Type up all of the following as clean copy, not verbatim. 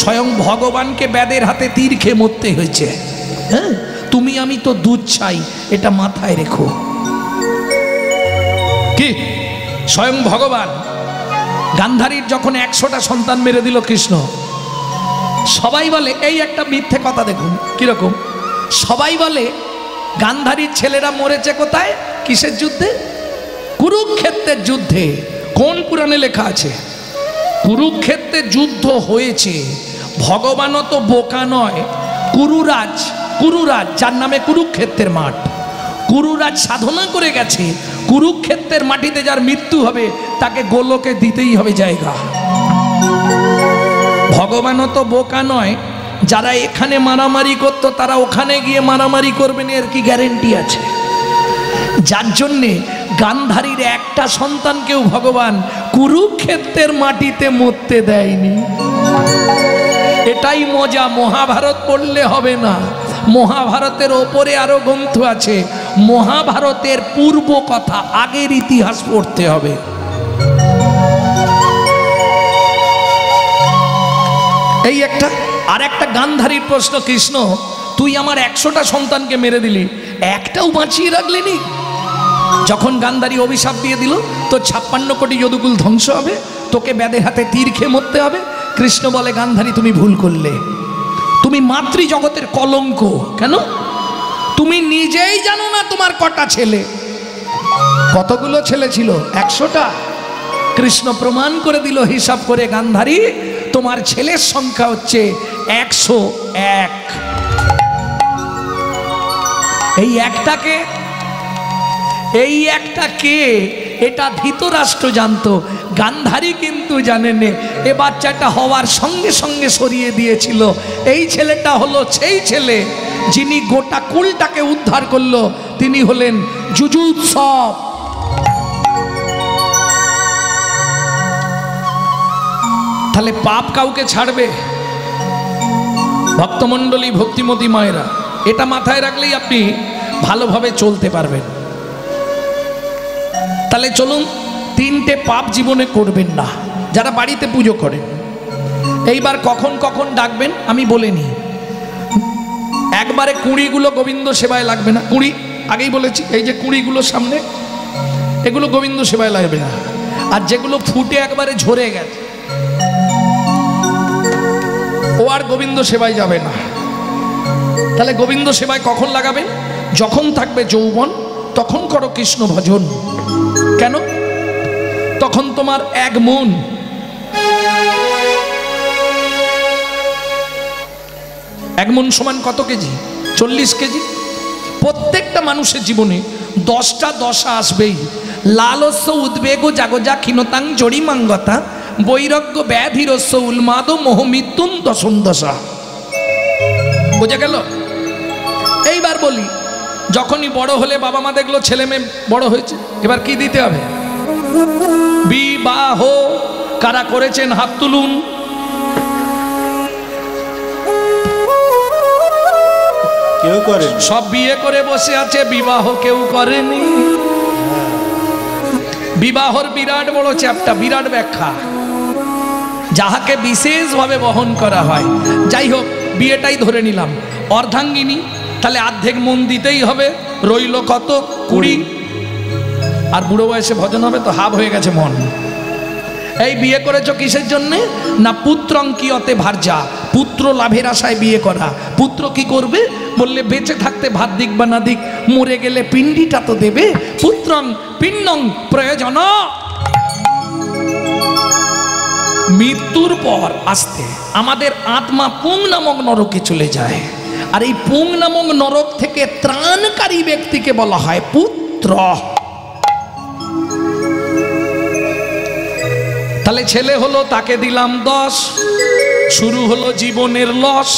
স্বয়ং ভগবানকে ব্যাদের হাতে তীর খেয়ে মরতে হয়েছে। হ্যাঁ, তুমি আমি তো দুধ চাই, এটা মাথায় রেখো। কি স্বয়ং ভগবান গান্ধারীর যখন 100টা সন্তান মেরে দিল কৃষ্ণ, সবাই বলে, এই একটা মিথ্যে কথা দেখুন কিরকম, সবাই বলে গান্ধারীর ছেলেরা মরেছে কোথায়, কিসের যুদ্ধে? কুরুক্ষেত্রের যুদ্ধে। কোন পুরাণে লেখা আছে? কুরুক্ষেত্রের যুদ্ধ হয়েছে। ভগবানও তো বোকা নয়। কুরুরাজ যার নামে কুরুক্ষেত্রের মাঠ, কুরুরাজ সাধনা করে গেছে, কুরুক্ষেত্রের মাটিতে যার মৃত্যু হবে তাকে গোলকে দিতেই হবে জায়গা। ভগবানও তো বোকা নয়, যারা এখানে মারামারি করতো তারা ওখানে গিয়ে মারামারি করবেন, এর কি গ্যারেন্টি আছে? যার জন্যে গান্ধারীর একটা সন্তানকেও ভগবান কুরুক্ষেত্রের মাটিতে মরতে দেয়নি। এটাই মজা। মহাভারত পড়লে হবে না, মহাভারতের ওপরে আরো গ্রন্থ আছে। মহাভারতের পূর্ব কথা, আগের ইতিহাস পড়তে হবে। এই একটা। আর একটা গান্ধারীর প্রশ্ন, কৃষ্ণ তুই আমার 100টা সন্তানকে মেরে দিলি, একটাও বাঁচিয়ে রাখলেনি। যখন গান্ধারী অভিশাপ দিয়ে দিল তো 56 কোটি যদুকুল ধ্বংস হবে, তোকে ব্যাদের হাতে তীর খেয়ে মরতে হবে। কৃষ্ণ বলে, গান্ধারী তুমি ভুল করলে, তুমি মাতৃজগতের কলঙ্ক। কেন? তুমি নিজেই জানো না তোমার কটা ছেলে। কতগুলো ছেলে ছিল? 100টা। কৃষ্ণ প্রমাণ করে দিল হিসাব করে, গান্ধারী তোমার ছেলের সংখ্যা হচ্ছে 101। এই একটা কে এটা ধৃতরাষ্ট্র জানতো, গান্ধারী কিন্তু জানেন। এ বাচ্চাটা হওয়ার সঙ্গে সঙ্গে সরিয়ে দিয়েছিল। এই ছেলেটা হলো সেই ছেলে যিনি গোটা কুলটাকে উদ্ধার করলো, তিনি হলেন যুযুৎসব। তাহলে পাপ কাউকে ছাড়বে? ভক্তমণ্ডলী, ভক্তিমতী মায়েরা, এটা মাথায় রাখলেই আপনি ভালোভাবে চলতে পারবেন। তাহলে চলুন, 3টে পাপ জীবনে করবেন না যারা বাড়িতে পুজো করেন। এইবার কখন কখন ডাকবেন আমি বলে নিই। একবারে কুঁড়িগুলো গোবিন্দ সেবায় লাগবে না। কুঁড়ি আগেই বলেছি, এই যে কুঁড়িগুলো সামনে, এগুলো গোবিন্দ সেবায় লাগবে না। আর যেগুলো ফুটে একবারে ঝরে গেছে, ও আর গোবিন্দ সেবায় যাবে না। তাহলে গোবিন্দ সেবায় কখন লাগাবেন? যখন থাকবে যৌবন, তখন করো কৃষ্ণ ভজন। কেন? তখন তোমার এক মন। এক মন সমান কত কেজি? 40 কেজি। প্রত্যেকটা মানুষের জীবনে 10টা দশা আসবেই। লালস্য উদ্বেগ জাগজা ক্ষীণতাং জড়িমাঙ্গতা বৈরাগ্য ব্যাধিরস্য উন্মাদ মোহ মৃত্যুন দশম দশা। বোঝা গেল? এইবার বলি, যখনই বড় হলে বাবা মা দেখলো ছেলে মেয়ে বড় হয়েছে, এবার কি দিতে হবে? বিবাহ। কারা করেছেন হাত তুলুন। কেউ করে? সব বিয়ে করে বসে আছে, বিবাহ কেউ করেনি। বিবাহর বিরাট বড় চ্যাপ্টার, বিরাট ব্যাখ্যা, যাহাকে বিশেষভাবে বহন করা হয়। যাই হোক, বিয়েটাই ধরে নিলাম। অর্ধাঙ্গিনী, তাহলে অর্ধেক মন দিতেই হবে। রইল কত? 20। আর বুড়ো বয়সে ভজন হবে তো হাফ হয়ে গেছে মন। এই বিয়ে করেছো কিসের জন্যে? না পুত্রং কিয়তে ভার্যা, পুত্র লাভের আশায় বিয়ে করা। পুত্র কি করবে? বললে বেঁচে থাকতে ভাত দিক বা না দিক, মরে গেলে পিণ্ডিটা তো দেবে। পুত্রং পিণ্ডং প্রয়োজন। মৃত্যুর পর আসতে আমাদের আত্মা পুং নামক নরকে চলে যায়। আর এই পুং নামক নরক থেকে ত্রাণকারী ব্যক্তিকে বলা হয় পুত্র। তাহলে ছেলে হলো, তাকে দিলাম 10, শুরু হলো জীবনের লস।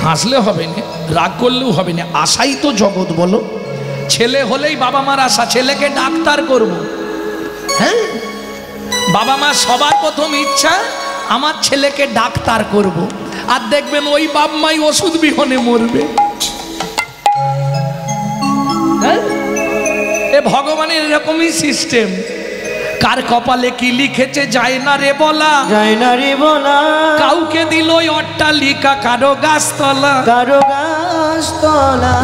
হাসলে হবে না, রাগ করলেও হবে না, আশাই তো জগৎ। বলো, ছেলে হলেই বাবা মার আশা, ছেলেকে ডাক্তার করব। হ্যাঁ, বাবা মা সবার প্রথম ইচ্ছা আমার ছেলেকে ডাক্তার করব। আর দেখবেন ওই বাপ মাই ওষুধ বিহনে মরবে। হ্যাঁ, এ ভগবানের এরকমই সিস্টেম। কার কপালে কি লিখেছে যায় না রে বলা, যায় না রে বলা। কাউকে দিল অট্টালিকা, কারো গাছতলা। কারো গাছতলা।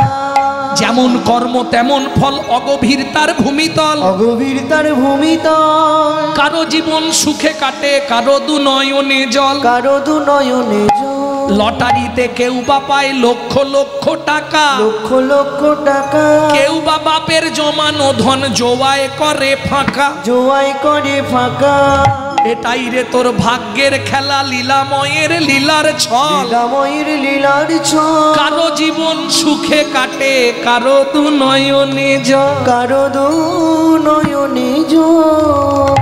যেমন কর্ম তেমন ফল, অগভীর তার ভূমিতল। অগভীর তার ভূমিতল। কারো জীবন সুখে কাটে, কারো দু নয়নে জল। কারো দু নয়নে জল। লটারিতে কেউ বা পায় লক্ষ লক্ষ টাকা, লক্ষ লক্ষ টাকা। কেউ বা বাপের জমানো ধন জোয়ায় করে ফাঁকা। জোয়াই করে ফাঁকা। এটাই রে তোর ভাগ্যের খেলা, লীলাময়ের লীলার ছল। লীলাময়ের লীলার ছল। কারো জীবন সুখে কাটে, কারো দু নয়নে জল। কারো দু নয়নে জল।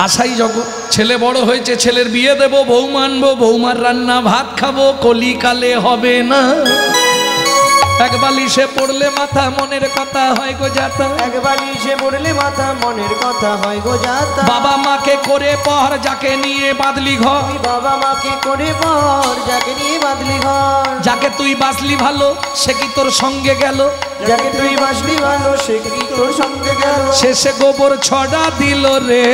আশাই জগৎ। ছেলে বড় হয়েছে, ছেলের বিয়ে দেব, বউ মানবো, বৌমার রান্না ভাত খাবো, কলিকালে হবে না। এক বালিশে পড়লে মাথা, মনের কথা হয় গো যাতা। এক বালিশে পড়লে মাথা, মনের কথা হয় গো যাতা। বাবা মাকে করে পর, যাকে নিয়ে বাঁধলি ঘর। বাবা মাকে করে পর, যাকে নিয়ে বাঁধলি ঘর। যাকে তুই বাঁচলি ভালো, সে কি তোর সঙ্গে গেল। যাকে তুই বাঁচলি ভালো, সে কি তোর সঙ্গে গেল। শেষে গোবর ছড়া দিল রে,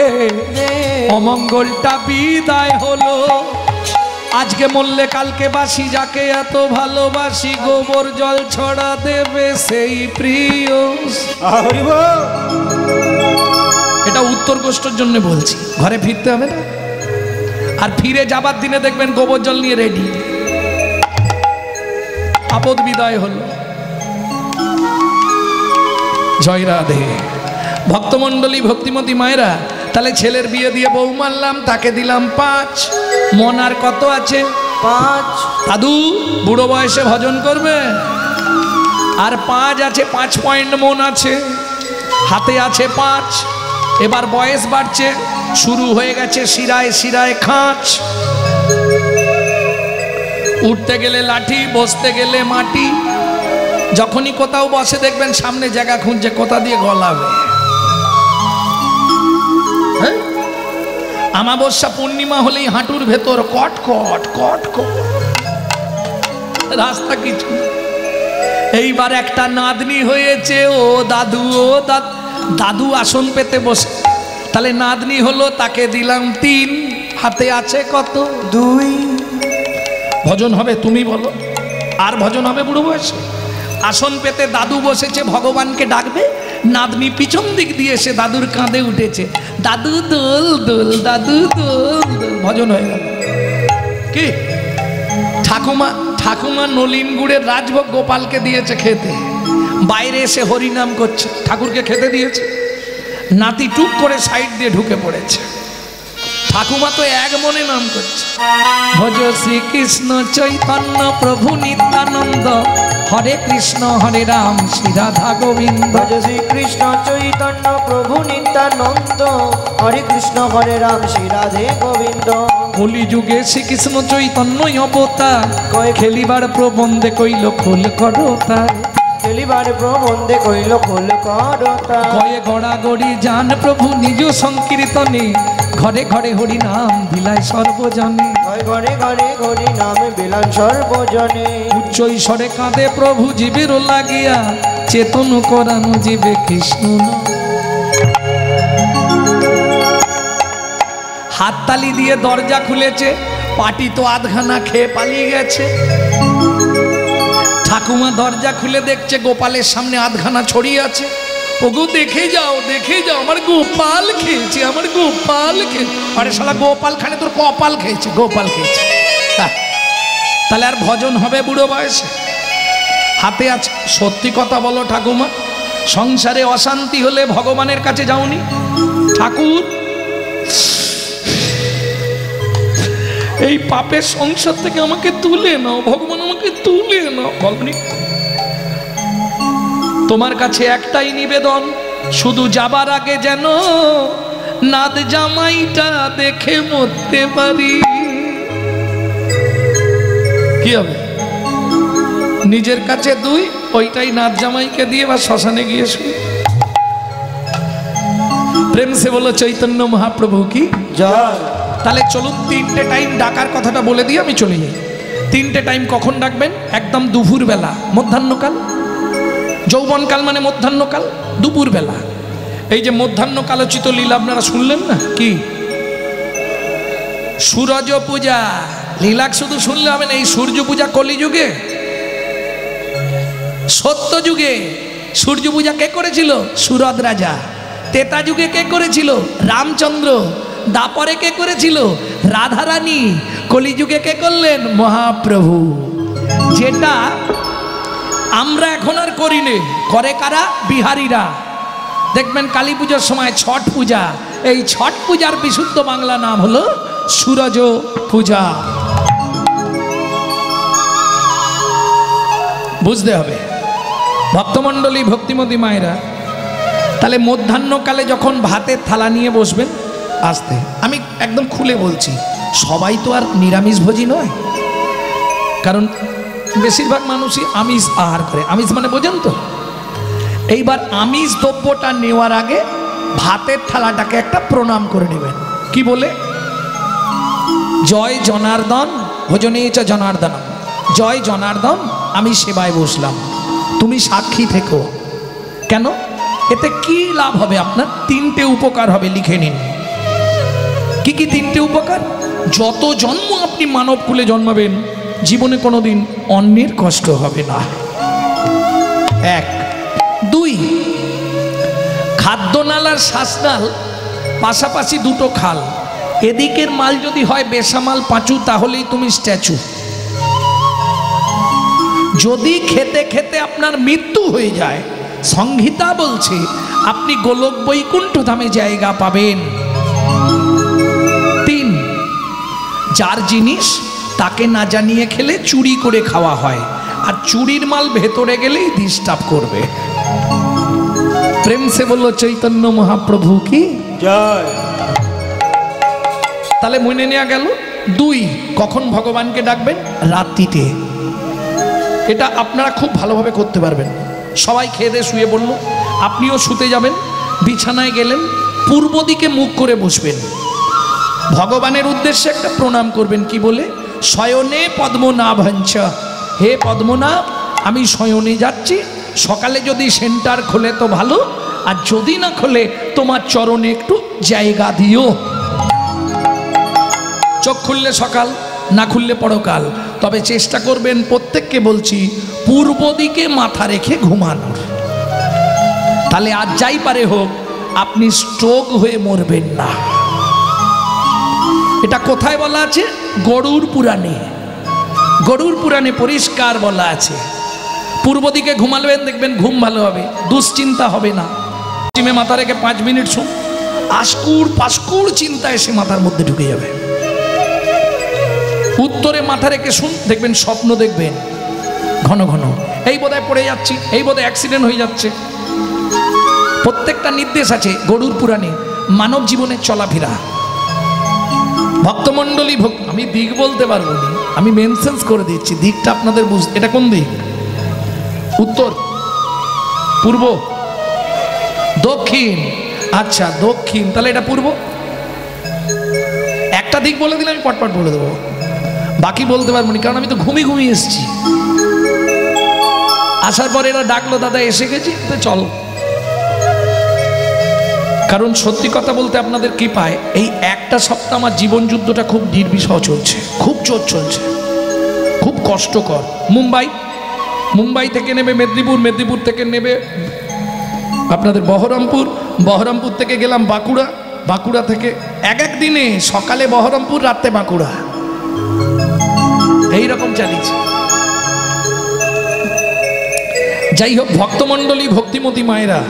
অমঙ্গলটা বিদায় হলো। আজকে মরলে কালকে বাসি, যাকে এত ভালোবাসি, গোবর জল ছড়া দেবে সেই প্রিয়। এটা উত্তর গোষ্ঠীর জন্য বলছি, ঘরে ফিরতে হবে না। আর ফিরে যাবার দিনে দেখবেন গোবর জল নিয়ে রেডি। আপদ বিদায় হলো। জয় রাধে। ভক্তমণ্ডলী, ভক্তিমতী মায়েরা, তাহলে ছেলের বিয়ে দিয়ে বউ মানলাম, তাকে দিলাম 5 মন। আর কত আছে? 5। দাদু বুড়ো বয়সে ভজন করবে। আর 5 আছে, 5 পয়েন্ট মন আছে, হাতে আছে 5। এবার বয়স বাড়ছে, শুরু হয়ে গেছে শিরায় শিরায় খাঁচ। উঠতে গেলে লাঠি, বসতে গেলে মাটি। যখনই কোথাও বসে দেখবেন সামনে জায়গা খুঁজছে, কোথা দিয়ে গলাবে। হ্যাঁ, আমাবস্যা পূর্ণিমা হলেই হাঁটুর ভেতর কট কট কট কট, রাস্তা কিছু। এইবার একটা নাতনি হয়েছে, ও দাদু, ও দাদু আসন পেতে বসে। তাহলে নাতনি হলো, তাকে দিলাম 3, হাতে আছে কত? 2। ভজন হবে তুমি বলো, আর ভজন হবে বুড়ো বয়সে। আসন পেতে দাদু বসেছে, ভগবানকে ডাকবে। নাতনি পিছন দিক দিয়ে এসে দাদুর কাঁধে উঠেছে, দাদু দোল দোল, দাদু দোল দোল, ভজন হয়ে গেল। কি ঠাকুমা নলিন গুড়ের রাজভোগ গোপালকে দিয়েছে খেতে, বাইরে এসে হরিনাম করছে, ঠাকুরকে খেতে দিয়েছে। নাতি টুক করে সাইড দিয়ে ঢুকে পড়েছে। ঠাকুমা তো এক মনে নাম করছে, ভজ শ্রীকৃষ্ণ চৈতন্য প্রভু নিত্যানন্দ, হরে কৃষ্ণ হরে রাম শ্রী রাধা গোবিন্দ। ভজ শ্রীকৃষ্ণ চৈতন্য প্রভু নিত্যানন্দ, হরে কৃষ্ণ হরে রাম শ্রী রাধে গোবিন্দ। কলি যুগে শ্রীকৃষ্ণ চৈতন্য অবতার, কয় খেলিবার প্রবন্ধে কইল খোল করতা। খেলিবার প্রবন্ধে কইল খোল করতা। কয়ে গড়াগড়ি যান প্রভু নিজ সংকীর্তনে, ঘরে ঘরে হরি নাম বিলায় সর্বজনে। ঘরে ঘরে হরি নাম বিলান সর্বজনে। উচ্চ ঈশ্বরে কাঁদে প্রভু জীবের লাগিয়া, চেতন করানো জীবে কৃষ্ণ। হাততালি দিয়ে দরজা খুলেছে, পাটি তো আধখানা খেয়ে পালিয়ে গেছে। ঠাকুমা দরজা খুলে দেখছে গোপালের সামনে আধখানা ছড়িয়ে আছে। ওগো দেখে যাও, দেখে যাও, আমার গোপাল খেয়েছে, আমার গোপাল খেয়েছে। আরে শালা গোপাল খানে তোর কপাল খেয়েছে, গোপাল খেয়েছে। তাহলে আর ভজন হবে বুড়ো বয়সে? হাতে আছে। সত্যি কথা বলো ঠাকুমা, সংসারে অশান্তি হলে ভগবানের কাছে যাওনি? ঠাকুর, এই পাপের সংসার থেকে আমাকে তুলে নাও, ভগবান আমাকে তুলে নাও। বলনি তোমার কাছে একটাই নিবেদন, শুধু যাবার আগে যেন নাদ জামাইটা দেখে মরতে পারি। কি হবে? নিজের কাছে 2, ওইটাই নাদ জামাইকে দিয়ে বা শ্মশানে গিয়ে শুই। প্রেম সে বলো চৈতন্য মহাপ্রভু কি জয়। তাহলে চলুন 3টে টাইম ডাকার কথাটা বলে দিয়ে আমি চলে যাই। 3টে টাইম কখন ডাকবেন? একদম দুপুরবেলা, মধ্যাহ্নকাল। যৌবনকাল মানে মধ্যাহ্নকাল, দুপুরবেলা। এই যে মধ্যাহ্ন কালোচিত লীলা আপনারা শুনলেন না, কি সূরজ পূজা লীলা শুধু শুনলে হবে না, এই সূর্য পূজা কলিযুগে, সত্য যুগে সূর্য পূজা কে করেছিল? সুরদ রাজা। তেতা যুগে কে করেছিল? রামচন্দ্র। দাপরে কে করেছিল? রাধারানী। কলিযুগে কে করলেন? মহাপ্রভু। যেটা আমরা এখন আর করি নে, করে কারা? বিহারীরা। দেখবেন কালী পুজোর সময় ছট পূজা, এই ছট পূজার বিশুদ্ধ বাংলা নাম হলো সূরজ পূজা। বুঝতে হবে ভক্তমণ্ডলী, ভক্তিমতী মায়েরা। তাহলে মধ্যাহ্নকালে যখন ভাতের থালা নিয়ে বসবেন, আসতে আমি একদম খুলে বলছি, সবাই তো আর নিরামিষভোজী নয়, কারণ বেশিরভাগ মানুষই আমিষ আহার করে। আমিষ মানে বোঝেন তো? এইবার আমিষ দ্রব্যটা নেওয়ার আগে ভাতের থালাটাকে একটা প্রণাম করে নেবেন। কি বলে? জয় জনার্দন ভোজনে চ জনার্দন, জয় জনার্দন, আমি সেবায় বসলাম, তুমি সাক্ষী থেকো। কেন? এতে কি লাভ হবে আপনার? তিনটে উপকার হবে, লিখে নিন। কি কি তিনটে উপকার? যত জন্ম আপনি মানব কুলে জন্মাবেন, জীবনে কোনোদিন অন্যের কষ্ট হবে না। এক। দুই, খাদ্যনালার শ্বাসনাল পাশাপাশি দুটো খাল, এদিকের মাল যদি হয় বেসামাল পাঁচু, তাহলেই তুমি স্ট্যাচু। যদি খেতে খেতে আপনার মৃত্যু হয়ে যায়, সংহিতা বলছে আপনি গোলক বৈকুণ্ঠ ধামে জায়গা পাবেন। তিন, যার জিনিস তাকে না জানিয়ে খেলে চুরি করে খাওয়া হয়, আর চুরির মাল ভেতরে গেলেই ডিস্টার্ব করবে। প্রেম সে বলল চৈতন্য মহাপ্রভু কি জয়। তাহলে মনে নেওয়া গেল। দুই, কখন ভগবানকে ডাকবেন? রাত্রিতে। এটা আপনারা খুব ভালোভাবে করতে পারবেন। সবাই খেয়ে দিয়ে শুয়ে পড়ল, আপনিও শুতে যাবেন, বিছানায় গেলেন, পূর্ব দিকে মুখ করে বসবেন, ভগবানের উদ্দেশ্যে একটা প্রণাম করবেন। কি বলে? শয়নে পদ্মনাভাঞ্চ, হে পদ্মনাভ, আমি শয়নে যাচ্ছি, সকালে যদি সেন্টার খোলে তো ভালো, আর যদি না খোলে তোমার চরণে একটু জায়গা দিও। চোখ খুললে সকাল, না খুললে পরকাল, তবে চেষ্টা করবেন, প্রত্যেককে বলছি, পূর্ব দিকে মাথা রেখে ঘুমানোর। তাহলে আজ যাই পারে হোক আপনি স্ট্রোক হয়ে মরবেন না। এটা কোথায় বলা আছে? গরুড় পুরাণে। গরুড় পুরাণে পরিষ্কার বলা আছে, পূর্ব দিকে ঘুমালেন, দেখবেন ঘুম ভালো হবে, দুশ্চিন্তা হবে না। পশ্চিমে মাথা রেখে 5 মিনিট শুন, আস্কুর পাস্কুর চিন্তা এসে মাথার মধ্যে ঢুকে যাবে। উত্তরে মাথা রেখে শুন, দেখবেন স্বপ্ন দেখবেন ঘন ঘন, এই বোধহয় পড়ে যাচ্ছি, এই বোধহয় অ্যাক্সিডেন্ট হয়ে যাচ্ছে। প্রত্যেকটা নির্দেশ আছে গরুড় পুরাণে মানব জীবনের চলাফেরা। ভক্তমণ্ডলী, আমি দিক বলতে পারবো না, আমি মেনশন করে দিচ্ছি, দিকটা আপনাদের বুঝতে। এটা কোন দিক? উত্তর, পূর্ব, দক্ষিণ। আচ্ছা দক্ষিণ, তাহলে এটা পূর্ব। একটা দিক বলে দিলে আমি পটপট বলে দেবো, বাকি বলতে পারবো না, কারণ আমি তো ঘুমিয়ে এসেছি। আসার পরে এরা ডাকলো, দাদা এসে গেছি, তো চলো। কারণ সত্যি কথা বলতে আপনাদের কি পায়, এই একটা সপ্তাহ আমার জীবন যুদ্ধটা খুব নির্বিষহ চলছে, খুব জোর চলছে, খুব কষ্টকর। মুম্বাই থেকে নেবে মেদিনীপুর, মেদিনীপুর থেকে নেবে আপনাদের বহরমপুর, বহরমপুর থেকে গেলাম বাঁকুড়া, বাঁকুড়া থেকে এক দিনে সকালে বহরমপুর, রাতে বাঁকুড়া, এইরকম চালিয়েছে। যাই হোক ভক্তমণ্ডলী, ভক্তিমতী মায়েরা,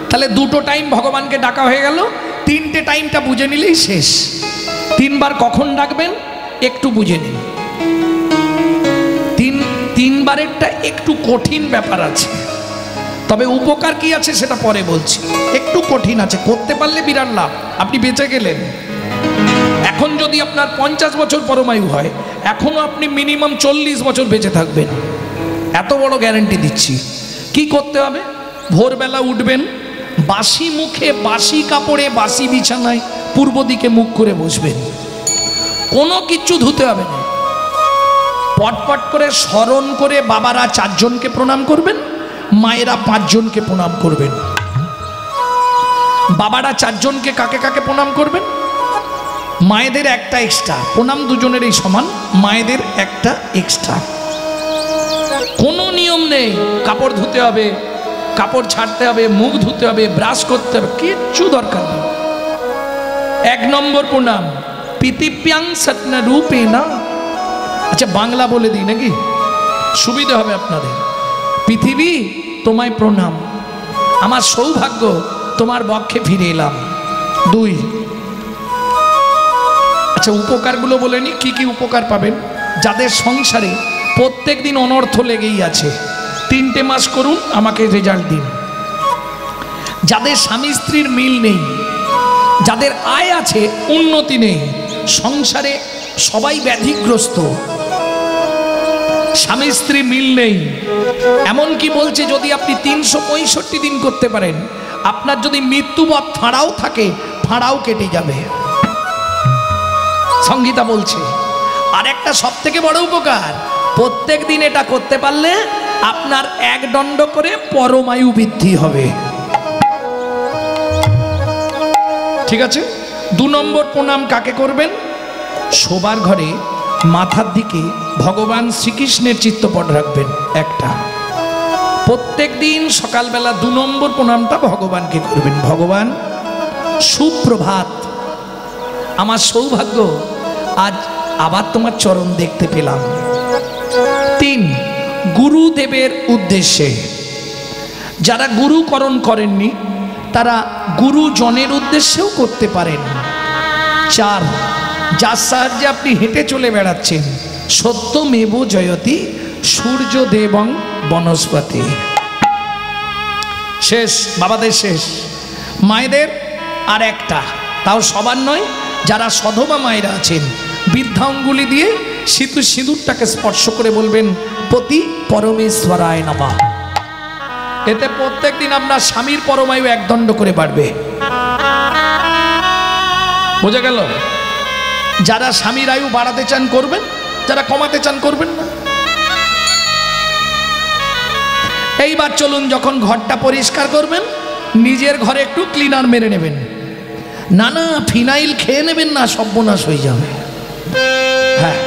তাহলে দুটো টাইম ভগবানকে ডাকা হয়ে গেল, তিনটে টাইমটা বুঝে নিলেই শেষ। তিনবার কখন ডাকবেন একটু বুঝে নিন। তিনবারেরটা একটু কঠিন ব্যাপার আছে, তবে উপকার কি আছে সেটা পরে বলছি। একটু কঠিন আছে, করতে পারলে বিরাট লাভ, আপনি বেঁচে গেলেন। এখন যদি আপনার 50 বছর পরমায়ু হয়, এখনো আপনি মিনিমাম 40 বছর বেঁচে থাকবেন, এত বড় গ্যারান্টি দিচ্ছি। কি করতে হবে? ভোরবেলা উঠবেন, বাসি মুখে, বাসি কাপড়ে, বাসি বিছানায় পূর্ব দিকে মুখ করে বসবেন, কোনো কিচ্ছু ধুতে হবে না। পটপট করে স্মরণ করে বাবারা 4 জনকে প্রণাম করবেন, মায়েরা 5 জনকে প্রণাম করবেন। বাবারা চারজনকে কাকে কাকে প্রণাম করবেন? মায়েদের একটা এক্সট্রা প্রণাম, দুজনেরই সমান, মায়েদের একটা এক্সট্রা। কোনো নিয়ম নেই কাপড় ধুতে হবে, কাপড় ছাড়তে হবে, মুখ ধুতে হবে, ব্রাশ করতে হবে, কিচ্ছু দরকার নেই। 1 নম্বর প্রণাম পৃথিব্যাং সত্না রূপে না। আচ্ছা বাংলা বলে দিই নাকি, সুবিধা হবে আপনাদের। পৃথিবী তোমায় প্রণাম, আমার সৌভাগ্য তোমার বক্ষে ফিরে এলাম। 2, আচ্ছা উপকারগুলো বলে নি, কি কি উপকার পাবেন। যাদের সংসারে প্রত্যেক দিন অনর্থ লেগেই আছে, 3টে মাস করুন, আমাকে রেজাল্ট দিন। যাদের স্বামী স্ত্রীর মিল নেই, যাদের আয় আছে উন্নতি নেই, সংসারে সবাই ব্যাধিগ্রস্ত, স্বামী স্ত্রী মিল নেই, এমনকি বলছে যদি আপনি 365 দিন করতে পারেন, আপনার যদি মৃত্যুবৎ ফাঁড়াও থাকে, ফাঁড়াও কেটে যাবে। সংগীতা বলছে। আর একটা সব থেকে বড় উপকার, প্রত্যেক দিন এটা করতে পারলে আপনার 1 দণ্ড করে পরমায়ু বৃদ্ধি হবে। ঠিক আছে। 2 নম্বর প্রণাম কাকে করবেন? শোবার ঘরে মাথার দিকে ভগবান শ্রীকৃষ্ণের চিত্রপট রাখবেন একটা। প্রত্যেক দিন সকালবেলা 2 নম্বর প্রণামটা ভগবানকে করবেন। ভগবান সুপ্রভাত, আমার সৌভাগ্য আজ আবার তোমার চরণ দেখতে পেলাম। 3, গুরুদেবের উদ্দেশ্যে, যারা গুরুকরণ করেননি তারা গুরুজনের উদ্দেশ্যেও করতে পারেন। 4, যার সাহায্যে আপনি হেঁটে চলে বেড়াচ্ছেন, সত্যমেব জয়তি সূর্যদেবং বনস্পতি। শেষ বাবাদের শেষ। মায়েদের আর একটা, তাও সবার নয়, যারা সধবা মায়েরা আছেন বৃদ্ধাঙ্গুলি দিয়ে সিঁদুরটাকে স্পর্শ করে বলবেন পতি পরমেশ্বরায় নমঃ। এতে প্রত্যেক দিন আপনার স্বামীর পরমায়ু 1 দণ্ড করে বাড়বে। বোঝা গেল? যারা স্বামীর আয়ু বাড়াতে চান করবেন, যারা কমাতে চান করবেন না। এইবার চলুন, যখন ঘরটা পরিষ্কার করবেন নিজের ঘরে একটু ক্লিনার মেরে নেবেন। না না ফিনাইল খেয়ে নেবেন না, সর্বনাশ হয়ে যাবে। হ্যাঁ,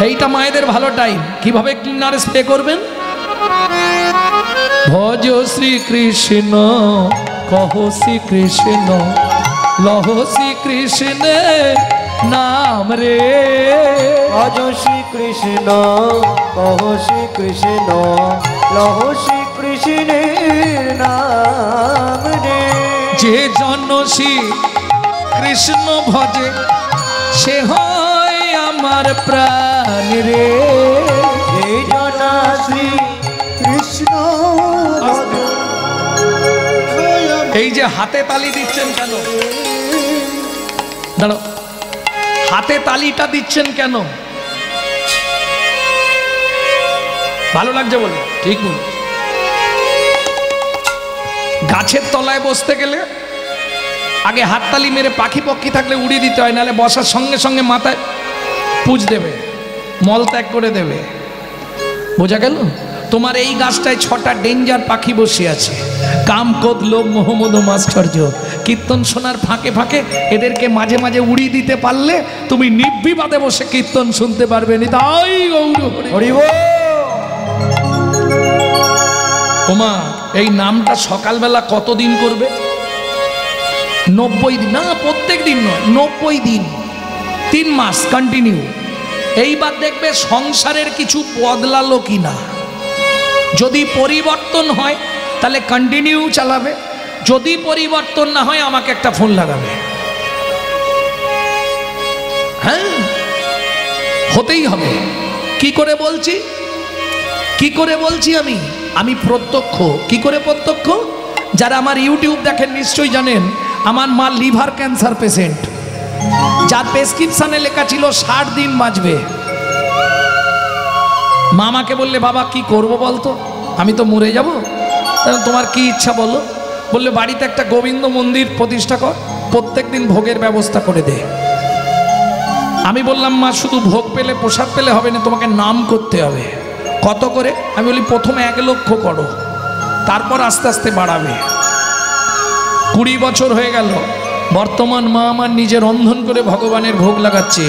এইটা মায়েদের ভালো টাইম। কিভাবে ক্লিনার স্প্রে করবেন? ভজ শ্রীকৃষ্ণ কহ শ্রীকৃষ্ণ লহ শ্রীকৃষ্ণ নাম রে। ভজ শ্রীকৃষ্ণ কহ শ্রীকৃষ্ণ লহ শ্রীকৃষ্ণের নাম রে। যে জন শ্রী কৃষ্ণ ভজে সে হয় আমার প্রাণ রে। যে জন শ্রী কৃষ্ণ ভজে। এই যে হাতে তালি দিচ্ছেন কেন? দাঁড়াও, হাতে তালিটা দিচ্ছেন কেন? ভালো লাগছে বলে? ঠিক বল। গাছের তলায় বসতে গেলে আগে হাততালি মেরে পাখি পক্ষী থাকলে উড়িয়ে দিতে হয়, নাহলে বসার সঙ্গে সঙ্গে মাথায় পুজ দেবে, মল ত্যাগ করে দেবে। বোঝা গেল? তোমার এই গাছটায় 6টা ডেঞ্জার পাখি বসে আছে, কাম, ক্রোধ, লোভ, মোহ, মদ, মাশ্চর্য। কীর্তন শোনার ফাঁকে ফাঁকে এদেরকে মাঝে মাঝে উড়িয়ে দিতে পারলে তুমি নির্বিবাদে বসে কীর্তন শুনতে পারবে। তাই গৌর হরি বল। ওমা, এই নামটা সকালবেলা কতদিন করবে? 90 দিন। না, প্রত্যেক দিন নয়, 90 দিন, 3 মাস কন্টিনিউ। এইবার দেখবে সংসারের কিছু বদলালো কিনা। যদি পরিবর্তন হয় তাহলে কন্টিনিউ চালাবে, যদি পরিবর্তন না হয় আমাকে একটা ফোন লাগাবে। হ্যাঁ, হতেই হবে। কি করে বলছি? কি করে বলছি? আমি প্রত্যক্ষ। কি করে প্রত্যক্ষ? যারা আমার ইউটিউব দেখেন নিশ্চয়ই জানেন, আমার মা লিভার ক্যান্সার পেশেন্ট, যার প্রেসক্রিপশনে লেখা ছিল 60 দিন বাঁচবে। মা আমাকে বললে, বাবা কি করব বলতো, আমি তো মরে যাব, তোমার কি ইচ্ছা বলো? বললে বাড়িতে একটা গোবিন্দ মন্দির প্রতিষ্ঠা কর, প্রত্যেক দিন ভোগের ব্যবস্থা করে দে। আমি বললাম, মা শুধু ভোগ পেলে প্রসাদ পেলে হবে না, তোমাকে নাম করতে হবে। কত করে? আমি বলি প্রথমে 1 লক্ষ করো, তারপর আস্তে আস্তে বাড়াবে। 20 বছর হয়ে গেল, বর্তমান মা আমার নিজে রন্ধন করে ভগবানের ভোগ লাগাচ্ছে।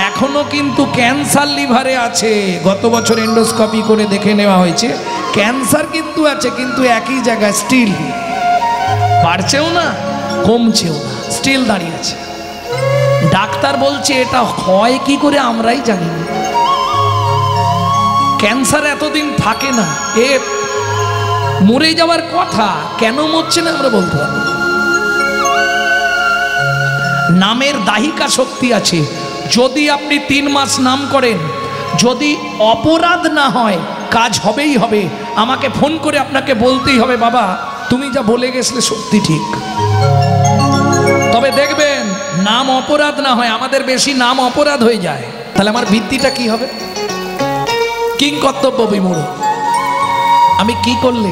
এখনো কিন্তু ক্যান্সার লিভারে আছে, গত বছর এন্ডোস্কোপি করে দেখে নেওয়া হয়েছে, ক্যান্সার কিন্তু আছে, কিন্তু একই জায়গায় স্টিল, বাড়ছেও না কমছেও না, স্টিল দাঁড়িয়ে আছে। ডাক্তার বলছে এটা হয় কি করে আমরাই জানি না। ক্যান্সার এতদিন থাকে না, এ মরে যাওয়ার কথা, কেন মরছে না আমরা বলতে পারবো। নামের দাহিকা শক্তি আছে। যদি আপনি 3 মাস নাম করেন, যদি অপরাধ না হয়, কাজ হবেই হবে। আমাকে ফোন করে আপনাকে বলতেই হবে, বাবা তুমি যা বলে গেছিলে সত্যি ঠিক। তবে দেখবেন নাম অপরাধ না হয়, আমাদের বেশি নাম অপরাধ হয়ে যায়, তাহলে আমার ভিত্তিটা কি হবে? কিং কর্তব্য বিমূঢ়। আমি কি করলে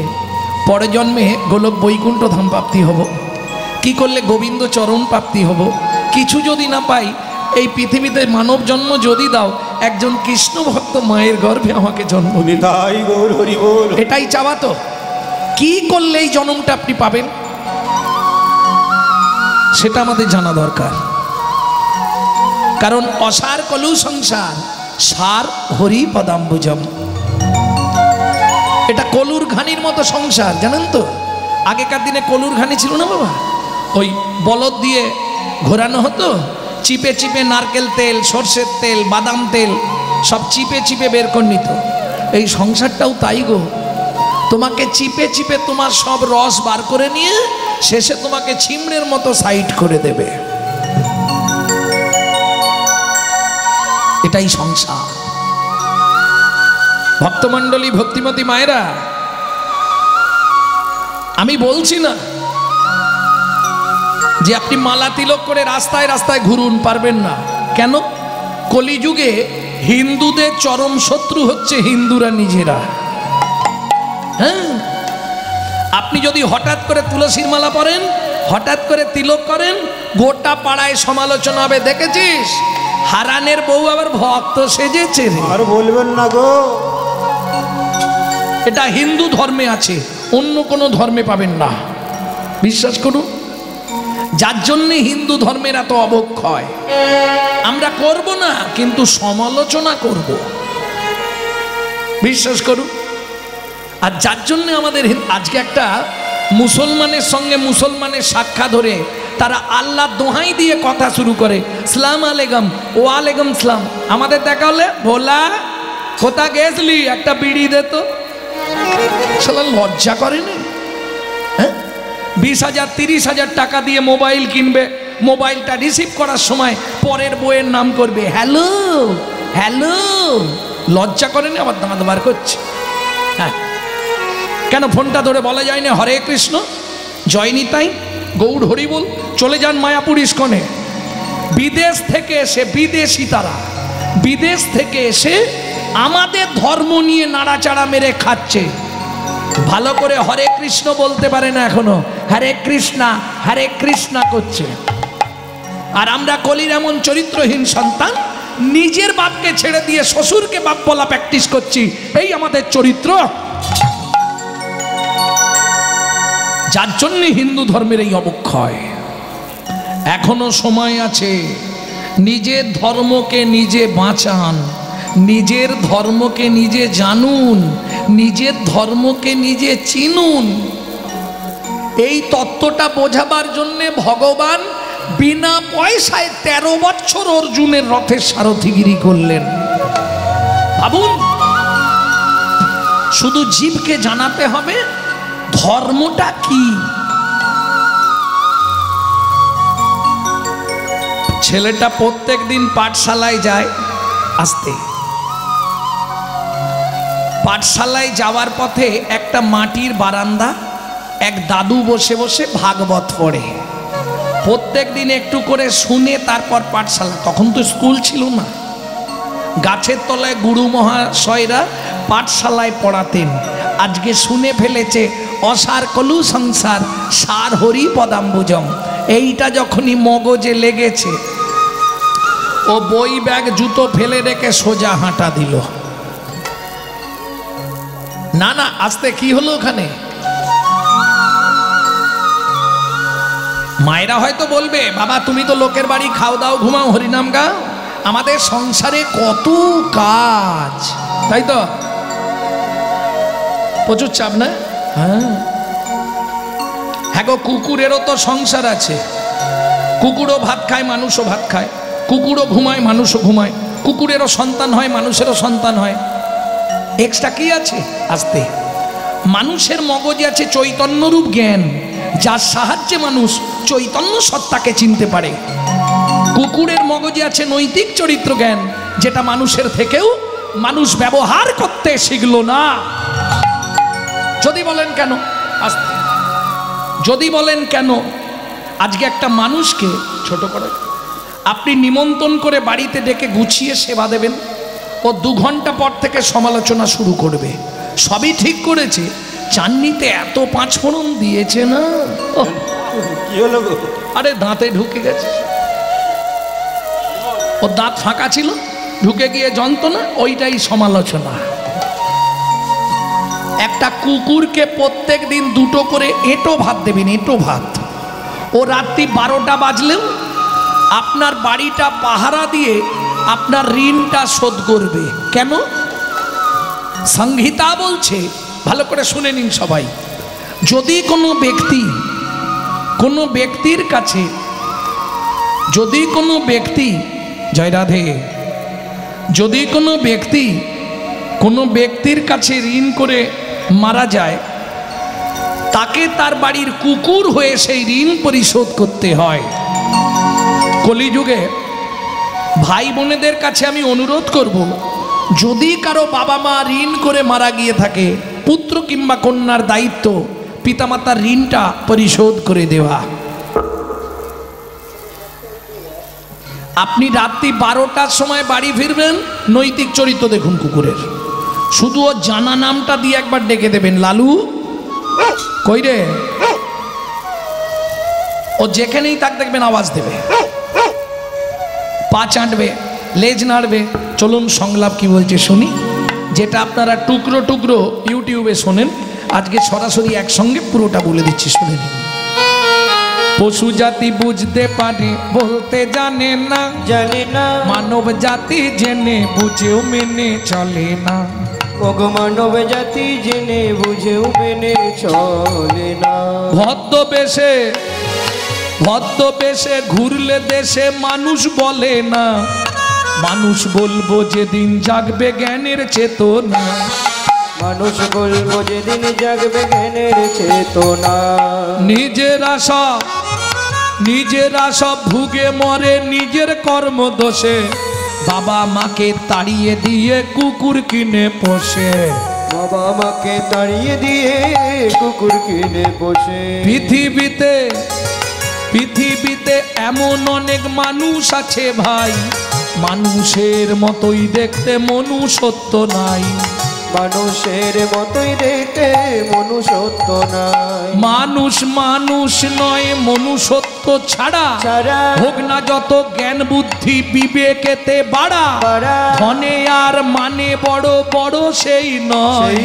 পরে জন্মে গোলক বৈকুণ্ঠ ধাম প্রাপ্তি হব, কি করলে গোবিন্দ চরণ প্রাপ্তি হব। কিছু যদি না পাই, এই পৃথিবীতে মানব জন্ম যদি দাও, একজন কৃষ্ণ ভক্ত মায়ের গর্ভে আমাকে জন্ম দিন, এটাই চাওয়া। তো কি করলে এই জন্মটা আপনি পাবেন সেটা আমাদের জানা দরকার। কারণ অসার কলু সংসার, সার হরি পদাম্বুজম। এটা কলুর ঘানির মতো সংসার, জানেন তো? আগেকার দিনে কলুর ঘানি ছিল না বাবা, ওই বলদ দিয়ে ঘোরানো হতো, চিপে চিপে নারকেল তেল, সর্ষের তেল, বাদাম তেল সব চিপে চিপে বের করে নিত। এই সংসারটাও তাই গো, তোমাকে চিপে চিপে তোমার সব রস বার করে নিয়ে শেষে তোমাকে ছিমড়ের মতো সাইড করে দেবে। এটাই সংসার। ভক্তমণ্ডলী, ভক্তিমতী মায়েরা, আমি বলছি না যে আপনি মালা তিলক করে রাস্তায় রাস্তায় ঘুরুন, পারবেন না। কেন? কলিযুগে হিন্দুদের চরম শত্রু হচ্ছে হিন্দুরা নিজেরা। হ্যাঁ, আপনি যদি হঠাৎ করে তুলসীর মালা পরেন, হঠাৎ করে তিলক করেন, গোটা পাড়ায় সমালোচনা হবে, দেখেছিস হারানের বউ আবার ভক্ত সেজেছে। আর বলবেন না গো, এটা হিন্দু ধর্মে আছে, অন্য কোনো ধর্মে পাবেন না, বিশ্বাস করুন। যার জন্যে হিন্দু ধর্মের এত অবক্ষয়। আমরা করব না, কিন্তু সমালোচনা করব, বিশ্বাস করুন। আর যার জন্য আমাদের আজকে একটা মুসলমানের সঙ্গে মুসলমানের সাক্ষা ধরে তারা আল্লাহ দোহাই দিয়ে কথা শুরু করে, সালাম আলাইকুম, ও আলাইকুম সালাম। আমাদের দেখা হলে ভোলা কোথা গেছলি, একটা বিড়ি দে তো। শালা লজ্জা করেনি? হ্যাঁ, 20,000 30,000 টাকা দিয়ে মোবাইল কিনবে, মোবাইলটা রিসিভ করার সময় পরের বইয়ের নাম করবে, হ্যালো হ্যালো। লজ্জা করেনি? আবার দাঁত বার করছে। হ্যাঁ, কেন ফোনটা ধরে বলা যায় না হরে কৃষ্ণ, জয় নিতাই, গৌড় হরি বল, চলে যান মায়াপুর ইস্কনে। বিদেশ থেকে এসে, বিদেশি তারা বিদেশ থেকে এসে আমাদের ধর্ম নিয়ে নাড়াচাড়া মেরে খাচ্ছে। ভালো করে হরে কৃষ্ণ বলতে পারে না এখনো, হরে কৃষ্ণা করছে। আর আমরা কলির এমন চরিত্রহীন সন্তান, নিজের বাপকে ছেড়ে দিয়ে শ্বশুরকে বাপ বলা প্র্যাকটিস করছি। এই আমাদের চরিত্র, যার জন্য হিন্দু ধর্মের এই অবক্ষয়। এখনো সময় আছে, নিজের ধর্মকে নিজে বাঁচান, নিজের ধর্মকে নিজে জানুন, নিজের ধর্মকে নিজে চিনুন। এই তত্ত্বটা বোঝাবার জন্য ভগবান বিনা পয়সায় 13 বছর অর্জুনের রথের সারথিগিরি করলেন। ভাবুন, শুধু জীবকে জানাতে হবে ধর্মটা কি। ছেলেটা প্রত্যেক দিন পাঠশালায় যায়, আসতে পাঠশালায় যাওয়ার পথে একটা মাটির বারান্দা, এক দাদু বসে বসে ভাগবত পড়ে। প্রত্যেক দিন একটু করে শুনে তারপর পাঠশালা। তখন তো স্কুল ছিল না, গাছের তলায় গুরু মহাশয়রা পাঠশালায় পড়াতেন। আজকে শুনে ফেলেছে অসার কলু সংসার, সার হরি পদাম্বুজম। এইটা যখনই মগজে লেগেছে, ও বই ব্যাগ জুতো ফেলে রেখে সোজা হাঁটা দিল। না না, আসতে কি হলো ওখানে? মায়েরা হয়তো বলবে, বাবা তুমি তো লোকের বাড়ি খাও দাও ঘুমাও হরিনাম গাও, আমাদের সংসারে কত কাজ, তাই তো প্রচুর চাপ না? হ্যাঁ হ্যাঁ গো, কুকুরেরও তো সংসার আছে, কুকুরও ভাত খায় মানুষও ভাত খায়, কুকুরও ঘুমায় মানুষও ঘুমায়, কুকুরেরও সন্তান হয় মানুষেরও সন্তান হয়। এক্সট্রা কি আছে? আসতে মানুষের মগজে আছে চৈতন্যরূপ জ্ঞান, যার সাহায্যে মানুষ চৈতন্য সত্তাকে চিনতে পারে। কুকুরের মগজে আছে নৈতিক চরিত্র জ্ঞান, যেটা মানুষের থেকেও মানুষ ব্যবহার করতে শিখলো না। যদি বলেন কেন, আসতে যদি বলেন কেন, আজকে একটা মানুষকে ছোট করে আপনি নিমন্ত্রণ করে বাড়িতে ডেকে গুছিয়ে সেবা দেবেন, ও 2 ঘন্টা পর থেকে সমালোচনা শুরু করবে। সবই ঠিক করেছে, চাননিতে এত 5 ফোড়ন দিয়েছে না, কি হলো গো? আরে দাঁতে ঢুকে গেছে, ও দাঁত ফাঁকা ছিল, ঢুকে গিয়ে যন্ত্রণা, ওইটাই সমালোচনা। একটা কুকুরকে প্রত্যেক দিন 2টো করে এঁটো ভাত দেবেন, এঁটো ভাত। ও রাত্রি 12টা বাজলেও আপনার বাড়িটা পাহারা দিয়ে আপনার ঋণটা শোধ করবে। কেন? সংহিতা বলছে, ভালো করে শুনে নিন সবাই, যদি কোনো ব্যক্তির কাছে, যদি কোনো ব্যক্তি, জয় রাধে, যদি কোনো ব্যক্তির কাছে ঋণ করে মারা যায়, তাকে তার বাড়ির কুকুর হয়ে সেই ঋণ পরিশোধ করতে হয়। কলিযুগে ভাই বোনেদের কাছে আমি অনুরোধ করব, যদি কারো বাবা মা ঋণ করে মারা গিয়ে থাকে, পুত্র কিংবা কন্যার দায়িত্ব পিতামাতার ঋণটা পরিশোধ করে দেওয়া। আপনি রাত্রি 12টার সময় বাড়ি ফিরবেন, নৈতিক চরিত্র দেখুন কুকুরের, শুধু ও জানা নামটা দিয়ে একবার ডেকে দেবেন, লালু কই রে, ও যেখানেই থাক দেখবেন আওয়াজ দেবে, পা চাটবে, লেজ নাড়বে। চলুন সংলাপ কি বলছে শুনি, যেটা আপনারা টুকরো টুকরো ইউটিউবে শোনেন, আজকে সরাসরি একসঙ্গে পুরোটা বলে দিচ্ছি, শুনে নিন। পশু জাতি বুঝতে পারে বলতে জানে না, মানব জাতি জেনে বুঝেও মেনে চলে না। মানব জাতি জেনে বুঝেও মেনে চলে না। ভদ্রবেশে ঘুরলে দেশে মানুষ বলে না, মানুষ বলবো যেদিন জাগবে জ্ঞানের চেতনা। মানুষ বলবো যেদিন জাগবে জ্ঞানের চেতনা। নিজেরা সব ভুগে মরে নিজের কর্ম দোষে, বাবা মাকে তাড়িয়ে দিয়ে কুকুর কিনে পোষে। বাবা মাকে তাড়িয়ে দিয়ে কুকুর কিনে পোষে। পৃথিবীতে এমন অনেক মানুষ আছে ভাই, মানুষের মতোই দেখতে মনুষ্যত্ব নাই। মানুষের মতোই দেখতে মনুষ্যত্ব নাই। মানুষ নয় মনুষ্যত্ব ছাড়া হোক না যত জ্ঞান বুদ্ধি বিবেকেতে বাড়া, ধনে আর মানে বড় বড় সেই নয়।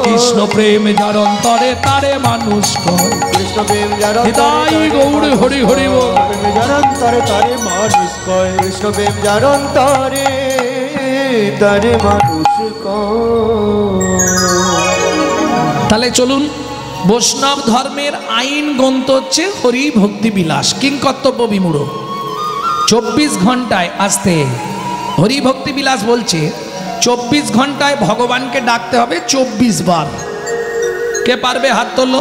কৃষ্ণ প্রেম যার অন্তরে তারে মানুষ কয়। কৃষ্ণ প্রেম যার অন্তরে গৌর হরি হরি বল। যার অন্তরে তারে মানুষ কয়। কৃষ্ণ প্রেম যার অন্তরে তারে মানুষ কয়। তাহলে চলুন, বৈষ্ণব ধর্মের আইন গ্রন্থ হচ্ছে হরি ভক্তি বিলাস, কিংকর্তব্য বিমূঢ়। 24 ঘন্টায় আসতে হরি ভক্তি বিলাস বলছে 24 ঘন্টায় ভগবানকে ডাকতে হবে 24 বার। কে পারবে হাত তোলো?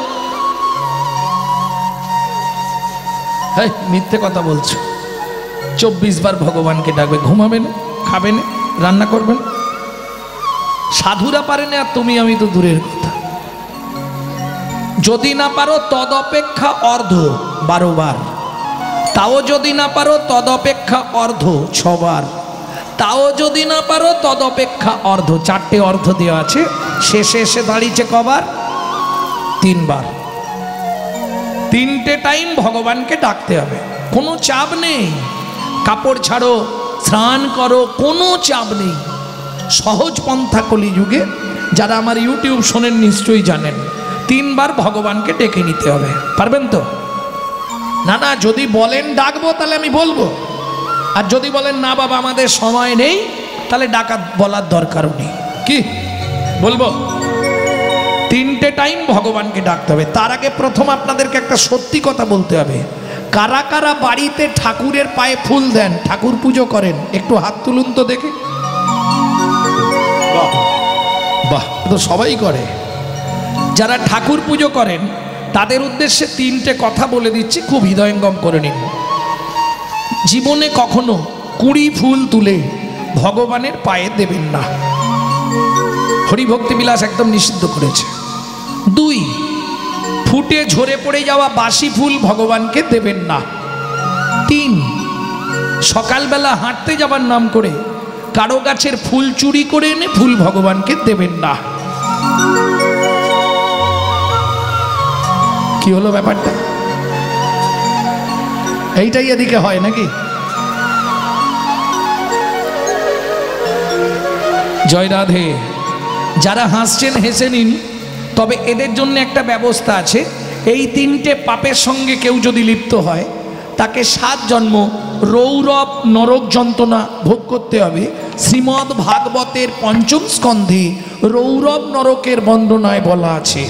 মিথ্যে কথা বলছো। 24 বার ভগবানকে ডাকবে, ঘুমাবেন, খাবেন, রান্না করবেন। সাধুরা পারে না, আর তুমি আমি তো দূরের কথা। যদি না পারো তদপেক্ষা অর্ধ 12 বার, তাও যদি না পারো তদপেক্ষা অর্ধ 6 বার, তাও যদি না পারো তদপেক্ষা অর্ধ, 4টে অর্ধ দেওয়া আছে। শেষে এসে দাঁড়িয়েছে কবার? 3 বার। 3টে টাইম ভগবানকে ডাকতে হবে, কোনো চাপ নেই। কাপড় ছাড়ো, স্নান করো, কোনো চাপ নেই। সহজ পন্থা কলিযুগে, যারা আমার ইউটিউব শোনেন নিশ্চয়ই জানেন। 3 বার ভগবানকে ডেকে নিতে হবে, পারবেন তো? না না, যদি বলেন ডাকবো তাহলে আমি বলবো, আর যদি বলেন না বাবা আমাদের সময় নেই তাহলে ডাকা বলার দরকারও নেই। কি বলবো? 3টে টাইম ভগবানকে ডাকতে হবে। তার আগে প্রথম আপনাদেরকে একটা সত্যি কথা বলতে হবে। কারা কারা বাড়িতে ঠাকুরের পায়ে ফুল দেন, ঠাকুর পুজো করেন, একটু হাত তুলুন তো দেখে। বাহ, তো সবাই করে। যারা ঠাকুর পুজো করেন তাদের উদ্দেশ্যে 3টে কথা বলে দিচ্ছি, খুব হৃদয়ঙ্গম করে নিন। জীবনে কখনো কুড়ি ফুল তুলে ভগবানের পায়ে দেবেন না, হরিভক্তি বিলাস একদম নিষিদ্ধ করেছে। 2, ফুটে ঝরে পড়ে যাওয়া বাসি ফুল ভগবানকে দেবেন না। 3, সকালবেলা হাঁটতে যাবার নাম করে কারো গাছের ফুল চুরি করে এনে ফুল ভগবানকে দেবেন না। কি হলো ব্যাপারটা? এইটাই এদিকে হয় নাকি? জয় রাধে। যারা হাসছেন হেসে নিন, তবে এদের জন্য একটা ব্যবস্থা আছে। এই 3টে পাপের সঙ্গে কেউ যদি লিপ্ত হয় তাকে 7 জন্ম রৌরব নরক যন্ত্রণা ভোগ করতে হবে। শ্রীমদ্ ভাগবতের 5ম স্কন্ধে রৌরব নরকের বর্ণনায় বলা আছে।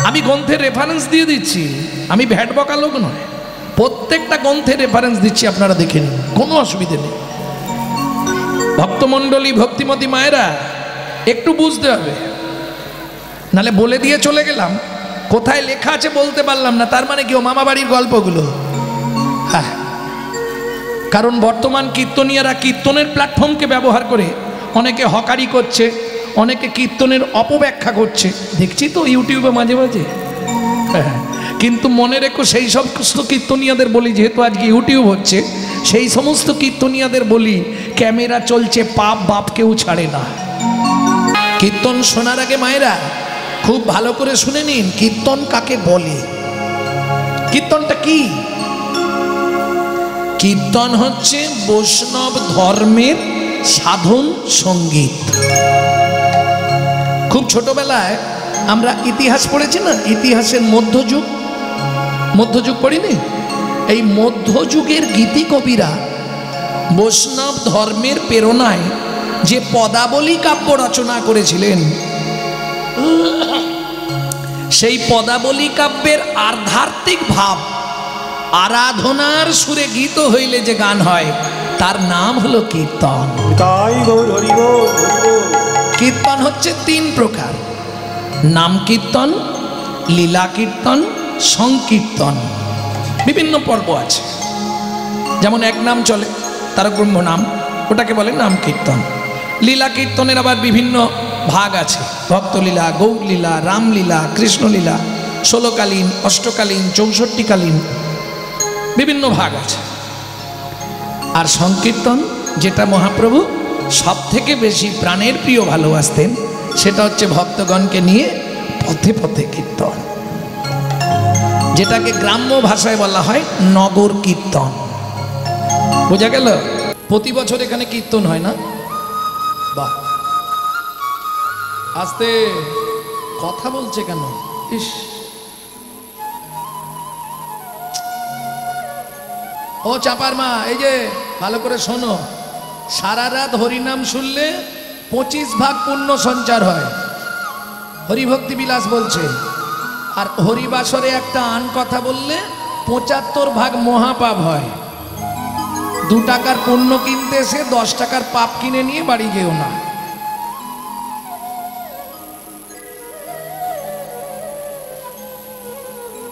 আমি গ্রন্থের রেফারেন্স দিয়ে দিচ্ছি, আমি ভ্যাট বকা লোক নয়, প্রত্যেকটা গ্রন্থের রেফারেন্স দিচ্ছি, আপনারা দেখে নিন, কোনো অসুবিধে নেই। ভক্তমণ্ডলী, ভক্তিমতী মায়েরা একটু বুঝতে হবে, নালে বলে দিয়ে চলে গেলাম, কোথায় লেখা আছে বলতে পারলাম না, তার মানে কি ও মামা বাড়ির গল্পগুলো? হ্যাঁ, কারণ বর্তমান কীর্তনীয়রা কীর্তনের প্ল্যাটফর্মকে ব্যবহার করে অনেকে হকারি করছে, অনেকে কীর্তনের অপব্যাখ্যা করছে, দেখছি তো ইউটিউবে মাঝে মাঝে। হ্যাঁ, কিন্তু মনে রেখো, সেই সমস্ত কীর্তনীয়দের বলি, যেহেতু আজকে ইউটিউব হচ্ছে, সেই সমস্ত কীর্তনীয়দের বলি, ক্যামেরা চলছে, পাপ বাপ কেউ ছাড়ে না। কীর্তন শোনার আগে মায়েরা খুব ভালো করে শুনে নিন, কীর্তন কাকে বলে। কীর্তনটা কি? কীর্তন হচ্ছে বৈষ্ণব ধর্মের সাধন সঙ্গীত। খুব ছোটবেলায় আমরা ইতিহাস পড়েছি না, ইতিহাসের মধ্যযুগ পড়িনি? এই মধ্যযুগের গীতি কবিরা বৈষ্ণব ধর্মের প্রেরণায় যে পদাবলী কাব্য রচনা করেছিলেন, সেই পদাবলী কাব্যের আধ্যাত্মিক ভাব আরাধনার সুরে গীত হইলে যে গান হয়, তার নাম হলো কীর্তন। তাই গৌর হরি বল, হরি বল। কীর্তন হচ্ছে 3 প্রকার: নাম কীর্তন, লীলা কীর্তন, সংকীর্তন। বিভিন্ন পর্ব আছে, যেমন 1 নাম চলে, তারক ব্রহ্ম নাম, ওটাকে বলে নাম কীর্তন। লীলা কীর্তনের আবার বিভিন্ন ভাগ আছে, ভক্তলীলা, গৌরলীলা, রামলীলা, কৃষ্ণলীলা, 16কালীন, অষ্টকালীন, 64কালীন, বিভিন্ন ভাগ আছে। আর সংকীর্তন, যেটা মহাপ্রভু সব থেকে বেশি প্রাণের প্রিয় ভালোবাসতেন, সেটা হচ্ছে ভক্তগণকে নিয়ে পথে পথে কীর্তন, যেটাকে গ্রাম্য ভাষায় বলা হয় নগর কীর্তন। বোঝা গেল? প্রতি বছর এখানে কীর্তন হয় না? বাহ, আস্তে কথা বলছে কেন? ইস, ও চাপার মা, এই যে ভালো করে শোনো, সারা রাত হরিনাম শুনলে 25 ভাগ পুণ্য সঞ্চার হয়, হরিভক্তি বিলাস বলছে। আর হরিবাসরে একটা আন কথা বললে 75 ভাগ মহাপাপ হয়। 2 টাকার পুণ্য কিনতে এসে 10 টাকার পাপ কিনে নিয়ে বাড়ি যেও না।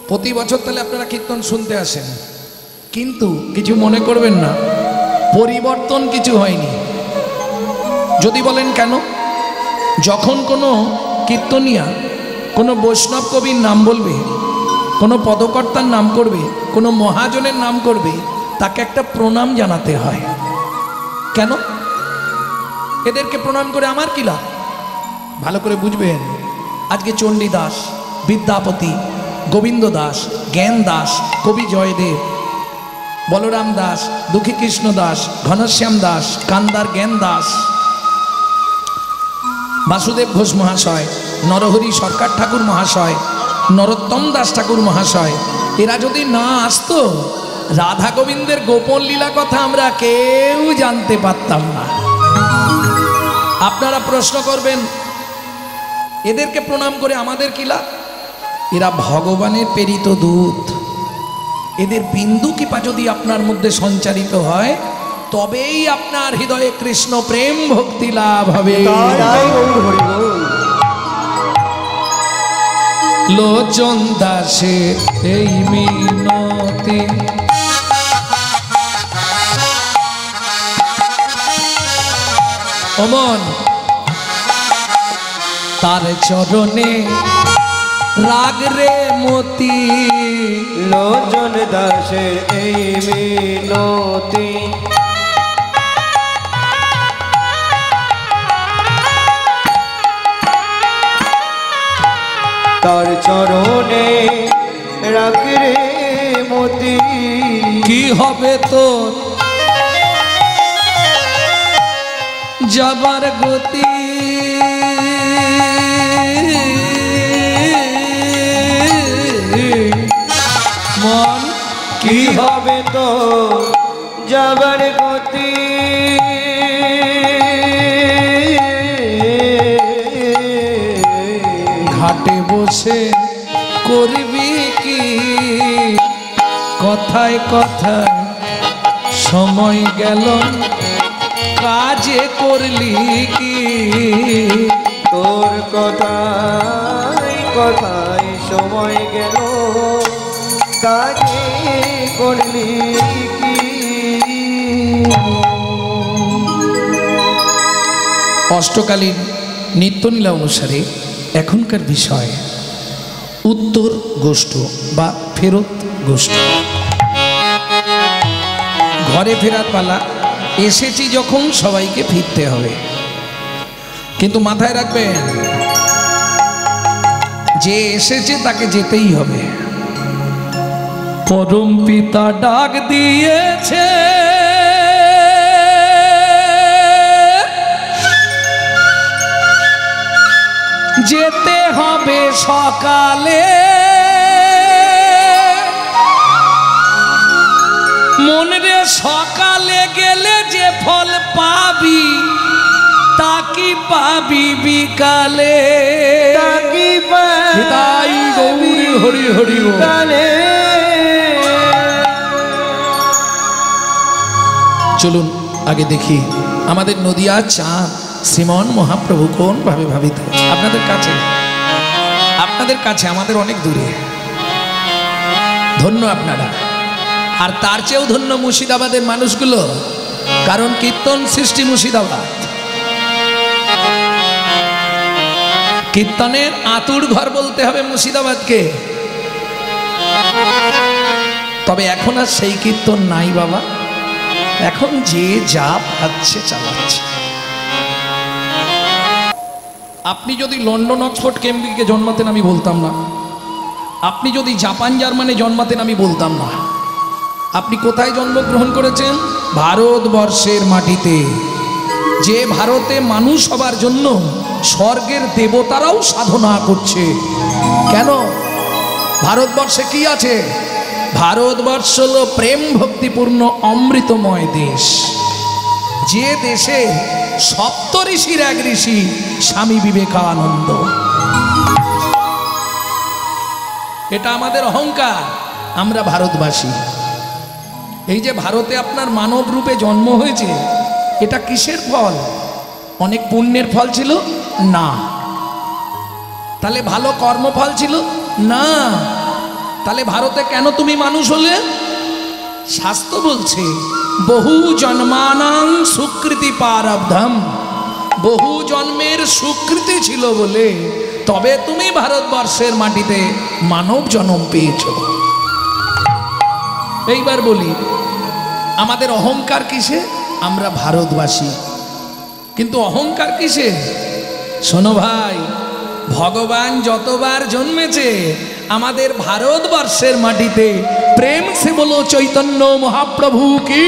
প্রতি বছর তাহলে আপনারা কীর্তন শুনতে আসেন, কিন্তু কিছু মনে করবেন না, পরিবর্তন কিছু হয়নি। যদি বলেন কেন? যখন কোনো কীর্তনিয়া কোনো বৈষ্ণব কবির নাম বলবে, কোনো পদকর্তার নাম করবে, কোনো মহাজনের নাম করবে, তাকে একটা প্রণাম জানাতে হয়। কেন? এদেরকে প্রণাম করে আমার কি লাভ? ভালো করে বুঝবেন। আজকে চণ্ডীদাস, বিদ্যাপতি, গোবিন্দ দাস, জ্ঞান দাস, কবি জয়দেব, বলরাম দাস, দুঃখী কৃষ্ণ দাস, ঘনশ্যাম দাস, কান্দার জ্ঞান দাস, বাসুদেব ঘোষ মহাশয়, নরহরি সরকার ঠাকুর মহাশয়, নরোত্তম দাস ঠাকুর মহাশয়, এরা যদি না আসতো রাধা গোবিন্দের গোপন লীলা কথা আমরা কেউ জানতে পারতাম না। আপনারা প্রশ্ন করবেন এদেরকে প্রণাম করে আমাদের কি লাভ? এরা ভগবানের প্রেরিত দূত। এদের বিন্দু কৃপা যদি আপনার মধ্যে সঞ্চারিত হয় তবেই আপনার হৃদয়ে কৃষ্ণ প্রেম ভক্তি লাভ হবে। তাই গৌর হরি বল। লোচন দাসের এই মিনতি অমন তার চরণে রাগ রে মতি। লোচন দাসের এই মিনতি তার চরণে রাখ রে মতি। কি হবে তোর যাবার গতি? মন কি হবে তো যাবার গতি? ঘাটে বসে করবি কি কথায় কথায় সময় গেল কাজে করলি কি? তোর কথায় কথায় সময় গেল কাজে করলি কি? অষ্টকালীন নিত্যলীলা অনুসারে এখনকার বিষয় উত্তর গোষ্ঠ বা ফেরত গোষ্ঠ। ঘরে ফেরার পালা, এসেছি যখন সবাইকে ফিরতে হবে। কিন্তু মাথায় রাখবেন যে এসেছে তাকে যেতেই হবে। পরম পিতা ডাক দিয়েছে যেতে হবে সকালে। মনে রে সকালে গেলে যে ফল পাবি তা কি পাবি বিকালে? তাকি তাই গৌরী হরি হরি বল। কালে চলুন আগে দেখি আমাদের নদিয়া চাঁদ শ্রীমন মহাপ্রভু কোন ভাবে ভাবিত। আপনাদের কাছে আমাদের অনেক দূরে। ধন্য আপনারা। আর তার চেয়েও ধন্য মুর্শিদাবাদের মানুষগুলো, কারণ কীর্তন সৃষ্টি মুর্শিদাবাদ। কীর্তনের আতুর ঘর বলতে হবে মুর্শিদাবাদকে। তবে এখন আর সেই কীর্তন নাই বাবা। এখন যে যা পাচ্ছে চালাচ্ছে। আপনি যদি লন্ডন অক্সফোর্ড কেমব্রিজে জন্মাতেন আমি বলতাম না। আপনি যদি জাপান জার্মানে জন্মাতেন আমি বলতাম না। আপনি কোথায় জন্মগ্রহণ করেছেন? ভারতবর্ষের মাটিতে। যে ভারতে মানুষ হবার জন্য স্বর্গের দেবতারাও সাধনা করছে। কেন? ভারতবর্ষে কি আছে? ভারতবর্ষ হলো প্রেম ভক্তিপূর্ণ অমৃতময় দেশ। যে দেশে সপ্ত ঋষির এক ঋষি স্বামী বিবেকানন্দ। এটা আমাদের অহংকার, আমরা ভারতবাসী। এই যে ভারতে আপনার মানব রূপে জন্ম হয়েছে, এটা কিসের ফল? অনেক পুণ্যের ফল ছিল না। তাহলে ভালো কর্মফল ছিল না। তাহলে ভারতে কেন তুমি মানুষ হলে? শাস্ত্র বলছে বহু জন্মানাং সুকৃতি পারব্ধম। বহু জন্মের সুকৃতি ছিল বলে তবে তুমি ভারতবর্ষের মাটিতে মানব জন্ম পেয়েছ। এইবার বলি আমাদের অহংকার কিসে? আমরা ভারতবাসী। কিন্তু অহংকার কিসে? শোনো ভাই, ভগবান যতবার জন্মেছে আমাদের ভারতবর্ষের মাটিতে, প্রেম সে বলো চৈতন্য মহাপ্রভু কি।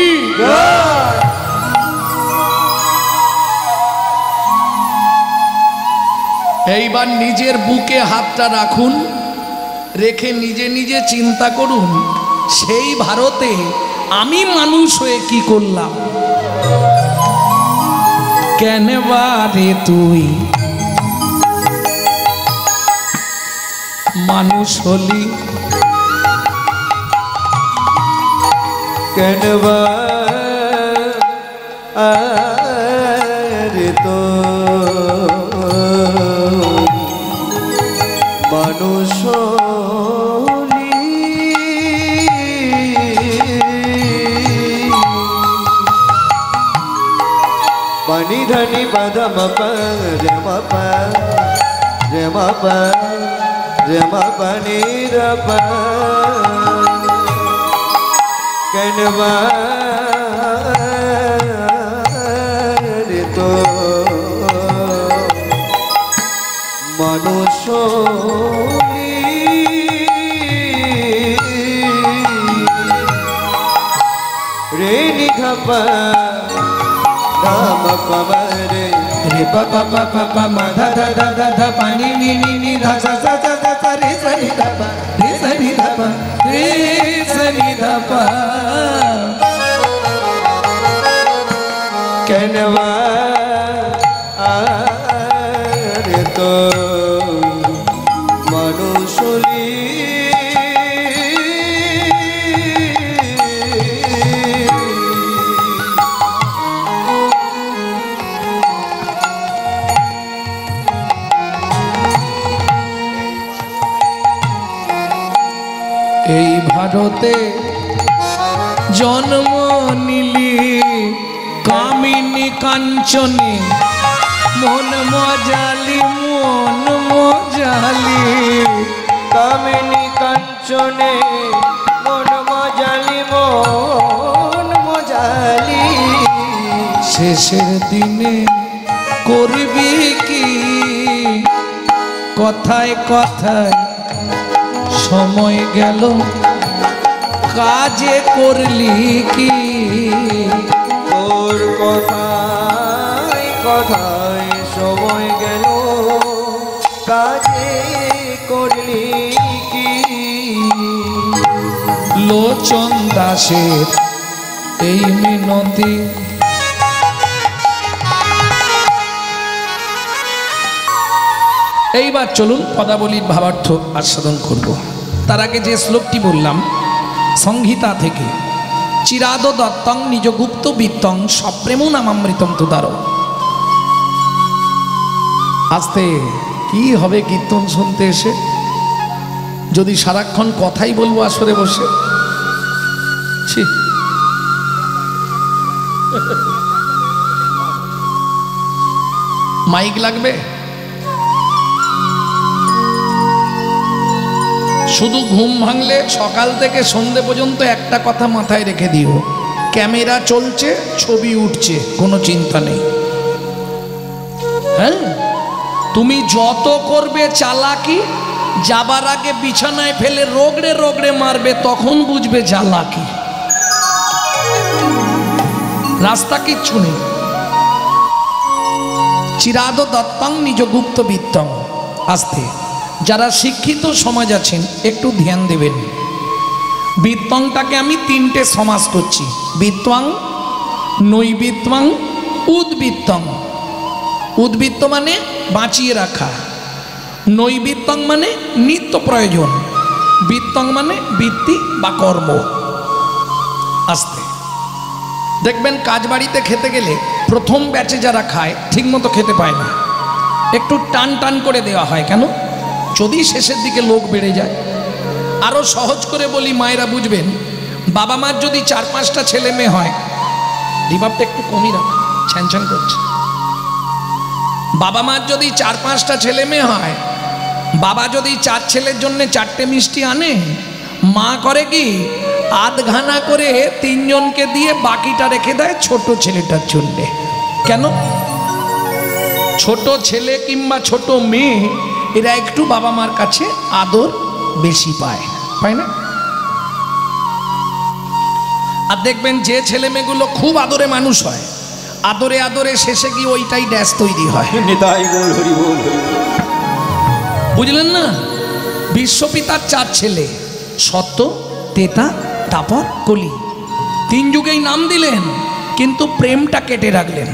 এইবার নিজের বুকে হাতটা রাখুন, রেখে নিজে নিজে চিন্তা করুন, সেই ভারতে আমি মানুষ হয়ে কি করলাম। কেন বারে তুই মানুষ হলি, কেন বারে তো মানুষ হলি। পানি ধনি পদম রে মপ রে মপ রে মপ নি রপ কেন বারে তো মানুষ হলি। রে নিঘপা ধাম পমরে রে পা পা পা পা পা মা ধা ধা ধা ধা ধা পা নি নি নি নি ধা সা সা সা সা সা রে সা নি ধা পা রে সা নি ধা পা রে সা নি ধা পা। কেন বারে তো মানুষ হলি। এই ভারতে জন্ম নিলি কামিনী কাঞ্চনী, মন মজালি মন মজালি। কামিনী কাঞ্চনে মন মজালি মন মজালি। শেষের দিনে করবি কি কথায় কথায় সময় গেল, কাজে করলি কি। তোর কথায় কথায় সময় গেল, কাজে করলি কি। লোচন দাসের এই মিনতি, এইবার চলুন পদাবলীর ভাবার্থ আস্বাদন করব। তার আগে যে শ্লোকটি বললাম সংহিতা থেকে, চিরাদ দত্তং নিজ গুপ্ত বিত্তং সপ্রেম নামামৃতম তুদার। আস্তে কি হবে কীর্তন শুনতে এসে, যদি সারাক্ষণ কথাই বলবো আসরে বসে। ছি, মাইক লাগবে? শুধু ঘুম ভাঙলে সকাল থেকে সন্ধে পর্যন্ত একটা কথা মাথায় রেখে দিও, ক্যামেরা চলছে, ছবি উঠছে, কোনো চিন্তা নেই। হ্যাঁ, তুমি যত করবে চালাকি, যাবার আগে বিছানায় ফেলে রোগড়ে রোগড়ে মারবে, তখন বুঝবে চালাকি। রাস্তা কিচ্ছু নেই। চিরাদ দত্তং নিজ গুপ্ত বিত্তং। আস্তে, যারা শিক্ষিত সমাজ আছেন একটু ধ্যান দেবেন। বিত্তংটাকে আমি তিনটে সমাস করছি, বিত্তং, নৈবিত্তং, উদ্বৃত্তং। উদ্বৃত্ত মানে বাঁচিয়ে রাখা, নৈবিত্তং মানে নিত্য প্রয়োজন, বিত্তং মানে বৃত্তি বা কর্ম। আস্তে দেখবেন কাজ বাড়িতে খেতে গেলে প্রথম ব্যাচে যারা খায় ঠিকমতো খেতে পায় না, একটু টান টান করে দেওয়া হয়। কেন? যদি শেষের দিকে লোক বেড়ে যায়। আরও সহজ করে বলি, মায়েরা বুঝবেন, বাবা মার যদি 4-5টা ছেলে মেয়ে হয়, রিভাবটা একটু কমই রাখ, ছ্যান করছে। বাবা মার যদি 4-5টা ছেলে মেয়ে হয়, বাবা যদি 4 ছেলের জন্য 4টে মিষ্টি আনে, মা করে কি আধঘানা করে 3 জনকে দিয়ে বাকিটা রেখে দেয় ছোট ছেলেটার জন্যে। কেন? ছোট ছেলে কিংবা ছোট মেয়ে এরা একটু বাবা মার কাছে আদর বেশি পায় না? আর দেখবেন যে ছেলে মেয়েগুলো খুব আদরে মানুষ হয়, আদরে আদরে শেষে গিয়ে ওইটাই ড্যাশ তৈরি হয়। নিতাই বল হরি বল হরি বল। বুঝলেন না? বিশ্বপিতার 4 ছেলে, সত্য, তেতা, তাপর, কলি। 3 যুগেই নাম দিলেন, কিন্তু প্রেমটা কেটে রাখলেন।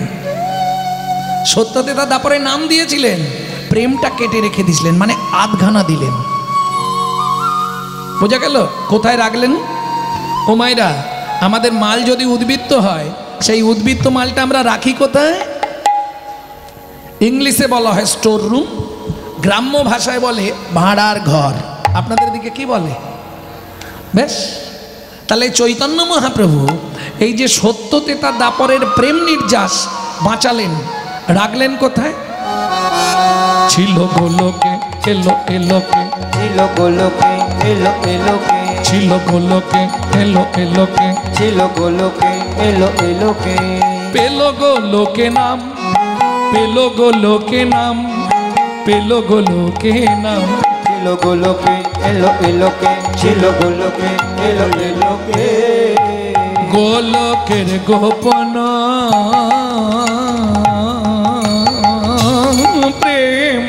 সত্য, তেতা, তাপরে নাম দিয়েছিলেন, প্রেমটা কেটে রেখে দিয়েছিলেন, মানে আধখানা দিলেন। বোঝা গেল? কোথায় রাখলেন? ও মায়েরা, আমাদের মাল যদি উদ্বৃত্ত হয়, সেই উদ্বৃত্ত মালটা আমরা রাখি কোথায়? ইংলিশে বলা হয় স্টোর রুম, গ্রাম্য ভাষায় বলে ভাড়ার ঘর। আপনাদের দিকে কি বলে? বেশ, তাহলে চৈতন্য মহাপ্রভু এই যে সত্য, তেতা, দাপরের প্রেম নির্যাস বাঁচালেন, রাখলেন কোথায়? ছিল গোলকে এলো এলোকে, ছিল গোলকে এলো এলোকে, ছিল গোলকে এলো এলোকে, ছিল গোলকে এলো এলোকে, পেল গোলকে নাম, পেল গোলকে নাম, পেল গোলকে নাম। ছিল গোলকে এলো এলোকে, ছিল গোলকে এলো এলোকে, গোলকের গোপন প্রেম,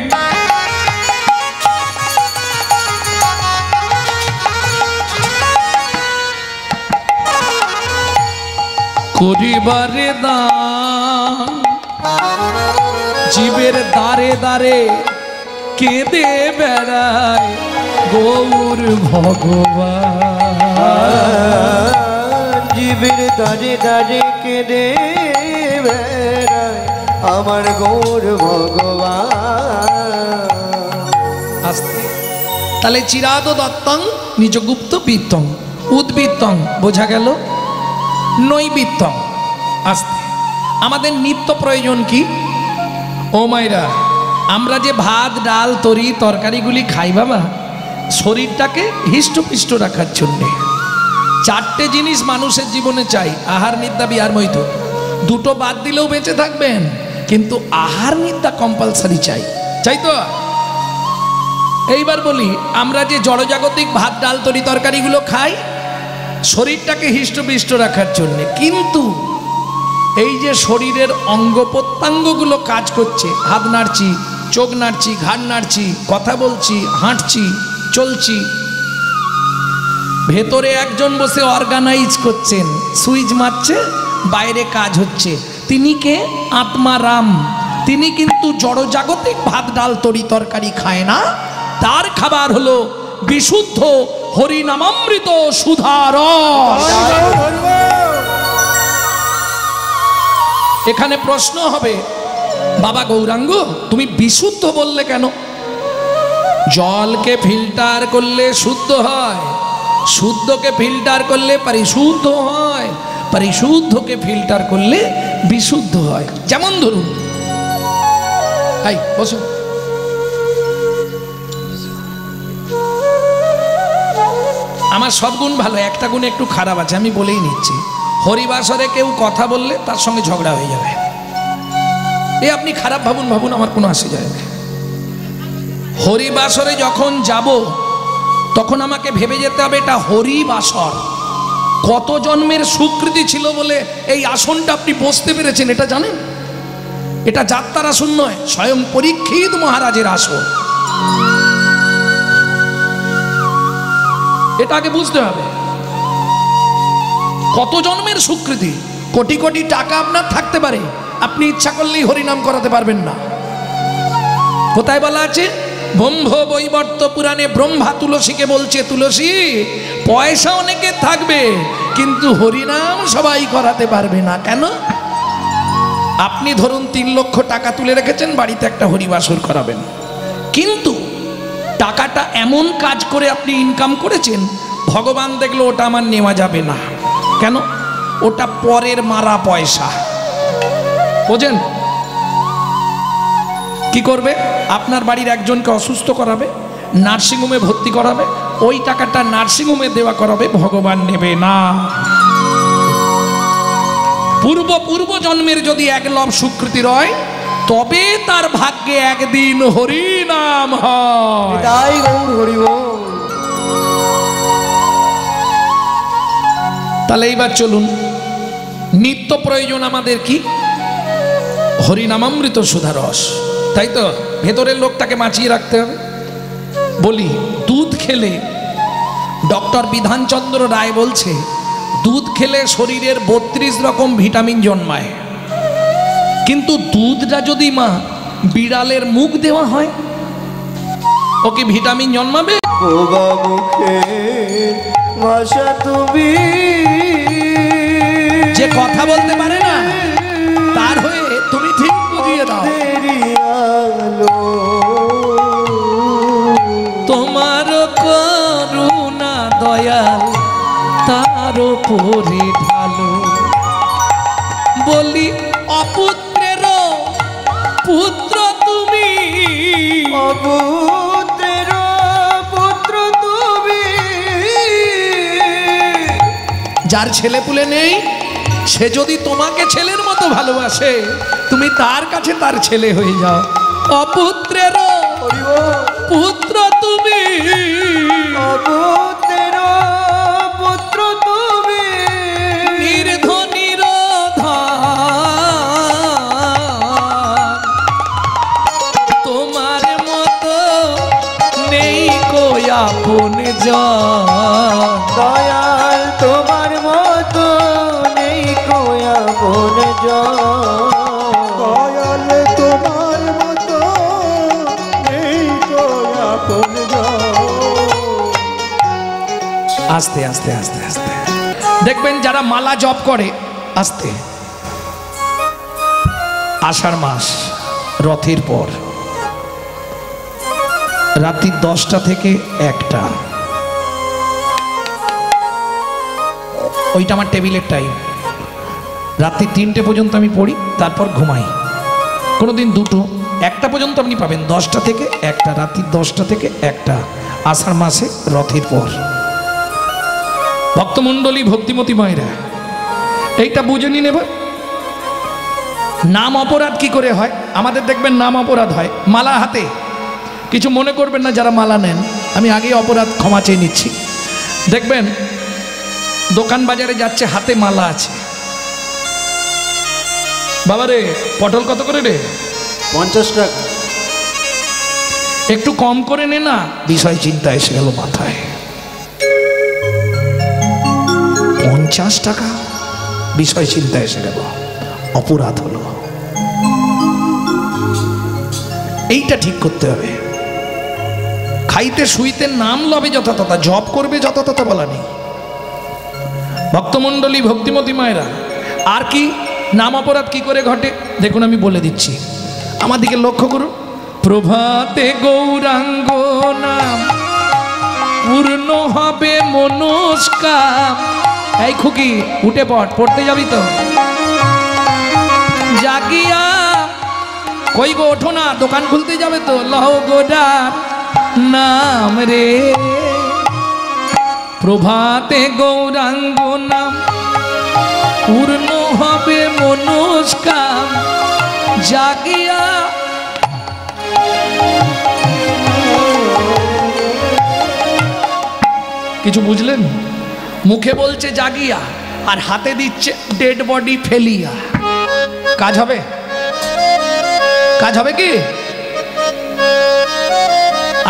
করিবারে দান, জীবের দ্বারে দ্বারে কেঁদে বেড়ায় গৌর ভগবান। জীবের দাঁড়ে দাঁড়ে কেঁদে বেড়ায় আমার গৌর ভগবান। আস্তে, তাহলে চিরাদ দত্তং নিজগুপ্ত বৃত্তং, উদ্বৃত্তং বোঝা গেল, নৈবৃত্তং। আস্তে, আমাদের নিত্য প্রয়োজন কি? ও মায়েরা, আমরা যে ভাত, ডাল, তরি, তরকারিগুলি খাই বাবা, শরীরটাকে হৃষ্টপুষ্ট রাখার জন্যে। 4টে জিনিস মানুষের জীবনে চাই: আহার, নিদ্রা, বিহার, মৈথুন। 2টো বাদ দিলেও বেঁচে থাকবেন, কিন্তু আহার নিদ্রা কম্পালসারি চাই, চাই তো? এইবার বলি, আমরা যে জড়জাগতিক ভাত, ডাল, তরি, তরকারিগুলো খাই শরীরটাকে হৃষ্টপুষ্ট রাখার জন্যে, কিন্তু এই যে শরীরের অঙ্গ প্রত্যঙ্গগুলো কাজ করছে, হাত নাড়ছি, চোখ নাড়ছি, ঘাড় নাড়ছি, কথা বলছি, হাঁটছি, চলছি, ভেতরে একজন বসে অর্গানাইজ করছেন, সুইচ মারছে, বাইরে কাজ হচ্ছে। তিনি কে? আত্মারাম। তিনি কিন্তু জড়জাগতিক ভাত, ডাল, তরি, তরকারি খায় না। তার খাবার হলো বিশুদ্ধ হরিনামামৃত সুধারস। এখানে প্রশ্ন হবে, বাবা গৌরাঙ্গ তুমি বিশুদ্ধ বললে কেন? জলকে ফিল্টার করলে শুদ্ধ হয়, শুদ্ধকে ফিল্টার করলে পরিশুদ্ধ হয়, পরিশুদ্ধকে ফিল্টার করলে বিশুদ্ধ হয়। যেমন ধরুন, এই বসো, আমার সব গুণ ভালো, একটা গুণ একটু খারাপ আছে, আমি বলেই নিচ্ছি। হরিবাসরে কেউ কথা বললে তার সঙ্গে ঝগড়া হয়ে যাবে। এ আপনি খারাপ ভাবুন, ভাবুন, আমার কোনো আসে যায় না। হরিবাসরে যখন যাব তখন আমাকে ভেবে যেতে হবে এটা হরিবাসর। কত জন্মের সুকৃতি ছিল বলে এই আসনটা আপনি বসতে পেরেছেন, এটা জানেন? এটা যাত্রার আসন নয়, স্বয়ং পরীক্ষিত মহারাজের আসন। এটা আগে বুঝতে হবে। কত জন্মের সুকৃতি, কোটি কোটি টাকা আপনার থাকতে পারে, আপনি ইচ্ছা করলেই হরিনাম করাতে পারবেন না। কোথায় বলা আছে? ব্রহ্ম বৈবর্ত পুরাণে ব্রহ্মা তুলসীকে বলছে, তুলসী পয়সা অনেকে থাকবে কিন্তু হরিনাম সবাই করাতে পারবে না। কেন? আপনি ধরুন 3 লক্ষ টাকা তুলে রেখেছেন, বাড়িতে একটা হরিবাসর করাবেন, কিন্তু টাকাটা এমন কাজ করে আপনি ইনকাম করেছেন, ভগবান দেখলো ওটা আমার নেওয়া যাবে না। কেন? ওটা পরের মারা পয়সা। বোঝেন? কি করবে? আপনার বাড়ির একজনকে অসুস্থ করাবে, নার্সিংহোমে ভর্তি করাবে, ওই টাকাটা নার্সিংহোমে দেওয়া করাবে, ভগবান নেবে না। পূর্ব জন্মের যদি একলব সুকৃতি রয়, তবে তার ভাগ্যে একদিন হরিনাম হয়। তাই গৌর হরি বল। তাহলে এইবার চলুন, নিত্য প্রয়োজন আমাদের কি? হরিনামামৃত সুধারস, তাই তো? ভেতরের লোকটাকে বাঁচিয়ে রাখতে হবে। বলি দুধ খেলে ডক্টর বিধানচন্দ্র রায় বলছে দুধ খেলে শরীরের 32 রকম ভিটামিন জন্মায়, কিন্তু দুধটা যদি মা বিড়ালের মুখ দেওয়া হয় ও কি ভিটামিন জন্মাবে? বোবা মুখে ভাষা তুমি, যে কথা বলতে পারে না তার হয়ে তুমি ঠিক বুঝিয়ে দাও। তেরি আলো তোমার করুণা দয়াল তার উপরে ঢালো, বলি অপুত্রের পুত্র তুমি, অপুত্রের পুত্র তুমি। যার ছেলে পুলে নেই সে যদি তোমাকে ছেলের মতো ভালোবাসে তুমি তার কাছে তার ছেলে হয়ে যাও। অপুত্রের পুত্র তুমি, অপুত্রের পুত্র তুমি, নির্ধনীর তোমার মতো নেই কই আপন জন। দয়াল তোমার মতো নেই কোয়া বন দয়াল তোমার মতো নেই কোয়া বন। আস্তে আস্তে আস্তে আস্তে দেখবেন যারা মালা জপ করে আস্তে, আষাঢ় মাস রথের পর রাত্রি 10টা থেকে 1টা, ওইটা আমার টেবিলের টাইম। রাত্রি 3টে পর্যন্ত আমি পড়ি, তারপর ঘুমাই। কোনোদিন 2টো, 1টা পর্যন্ত আপনি পাবেন, 10টা থেকে 1টা, রাত্রি 10টা থেকে 1টা, আষাঢ় মাসে রথের পর। ভক্তমণ্ডলী ভক্তিমতী মায়েরা এইটা বুঝে নিন। এবার নাম অপরাধ কি করে হয়? আমাদের দেখবেন নাম অপরাধ হয় মালা হাতে। কিছু মনে করবেন না যারা মালা নেন, আমি আগেই অপরাধ ক্ষমা চেয়ে নিচ্ছি। দেখবেন দোকান বাজারে যাচ্ছে, হাতে মালা আছে। বাবারে পটল কত করে রে? 50 টাকা। একটু কম করে নে না। বিষয় চিন্তা এসে গেল মাথায়। 50 টাকা, বিষয় চিন্তা এসে গেল, অপরাধ হলো। এইটা ঠিক করতে হবে। খাইতে শুইতে নাম লবে যথাতথা, জপ করবে যথাতথা বলা নেই। ভক্তমণ্ডলী ভক্তিমতী মায়েরা, আর কি নাম অপরাধ কি করে ঘটে দেখুন, আমি বলে দিচ্ছি, আমার দিকে লক্ষ্য করুন। প্রভাতে গৌরাঙ্গ নাম পূর্ণ হবে মনস্কাম। এই খুকি উঠে পড়, পড়তে যাবি তো? জাগিয়া কই গো, ওঠো না, দোকান খুলতে যাবে তো। লহ গোডার নাম রে, প্রভাতে গৌরাঙ্গ নাম পূর্ণ হবে মনস্কাম। জাগিয়া কিছু বুঝলেন? মুখে বলছে জাগিয়া আর হাতে দিচ্ছে ডেড বডি ফেলিয়া। কাজ হবে? কাজ হবে কি?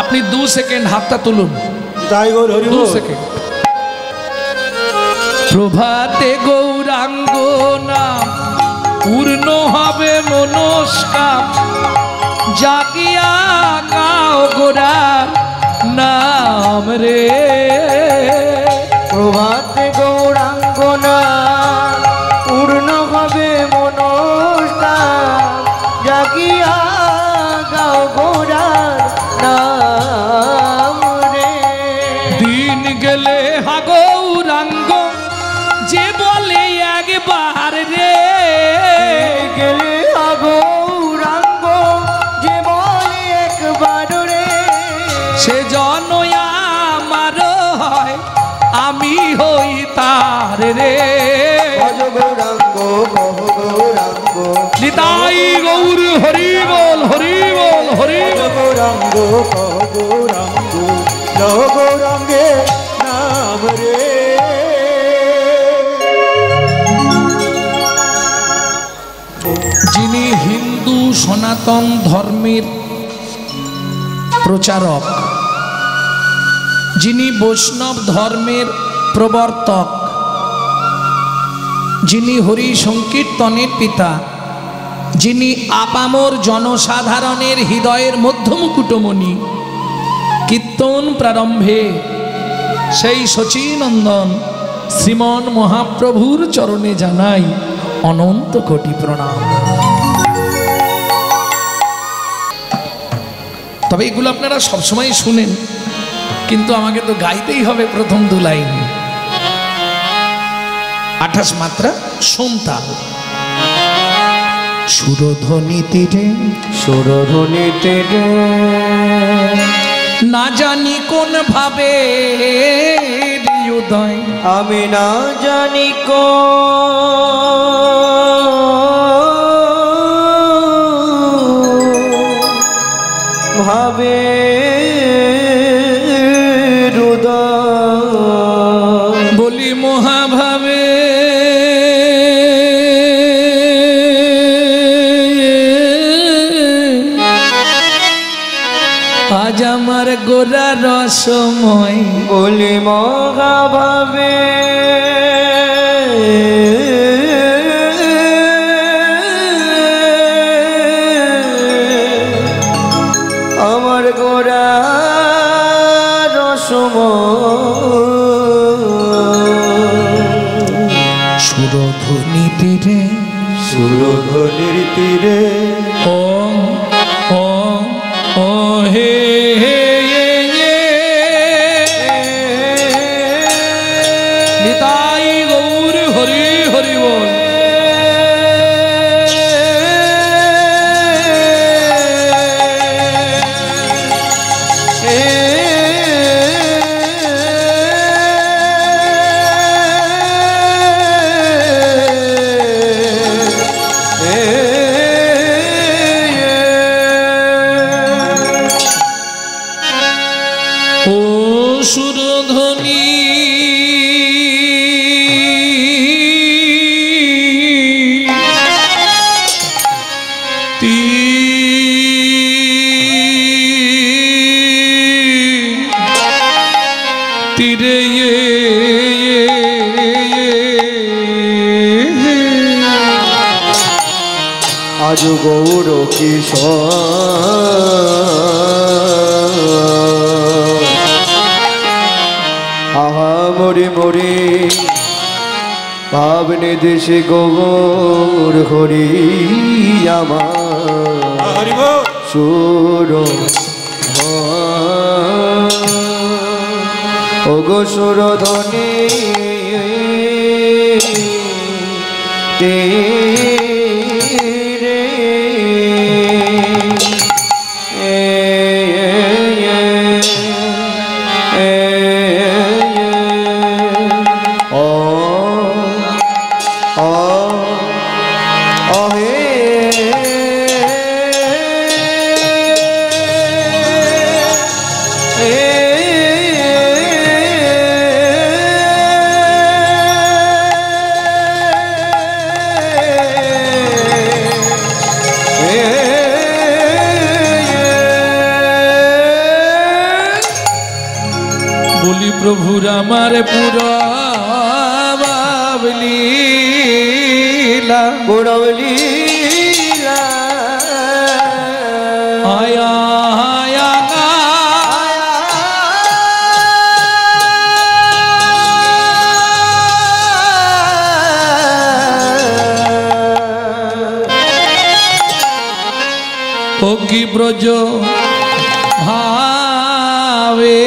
আপনি 2 সেকেন্ড হাতটা তুলুন, 2 সেকেন্ড। প্রভাতে গৌরাঙ্গ নাম পূর্ণ হবে মনস্কাম। জাগিয়া গাও গোরার নাম রে, প্রভাতে গৌরাঙ্গ নাম পূর্ণ হবে মনস্কাম। জাগিয়া গাও গোরার নাম রে। দিন গেলে হা গৌরাঙ্গ যে বলে একবার রে, গেলে গৌরাঙ্গ যে বলে একবার রে। সে জন আমার হয় আমি হই তার রে। ভজ গৌরাঙ্গ কহ গৌরাঙ্গ, নিতাই গৌর হরি বল, হরি বল, হরি বল। গৌরাঙ্গ কহ গৌরাঙ্গ, লহ গৌরাঙ্গে নাম রে। যিনি হিন্দু সনাতন ধর্মের প্রচারক যিনি বৈষ্ণব ধর্মের প্রবর্তক, যিনি হরি সংকীর্তনের পিতা, যিনি আপামর জনসাধারণের হৃদয়ের মধ্যমকুটমণি, কীর্তন প্রারম্ভে সেই শচীনন্দন শ্রীমন মহাপ্রভুর চরণে জানাই অনন্ত কোটি প্রণাম। তবে এগুলো আপনারা সবসময় শুনেন, কিন্তু আমাকে তো গাইতেই হবে প্রথম দু লাইন। 28 মাত্রা সোমতাল। সুরধ্বনি তীরে সুরধ্বনি তীরে না জানি কোন ভাবে হৃদয়, আমি না জানি ভাবে হৃদয়, বলি মহাভাবে আজ আমার গোরা রসময়, বলি মহাভাবে আমার গোরা রসময়। সুরধ্বনি তীরে সুরধ্বনির তীরে ও ও ও হে হে হে হে। নিতাই গৌর হরি হরি বল। ও সুরধ্বনি তীরে আজ গৌর কিশোর আহা মরে মরে ভাবনে দেশে গৌর হরি আমার সুর ও গো সুরধ্বনি তীরে বলি প্রভুর আমার পুরা বাবলীলা বুড়াবলীলা আয়া আয়া গা। ও কি ব্রজ ভাবে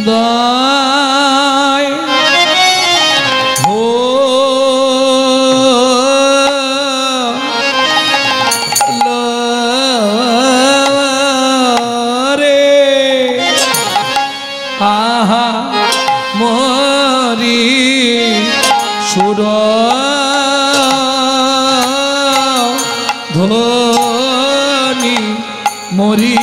দায় হো রে আহা মরি সুর ধ্বনি মরি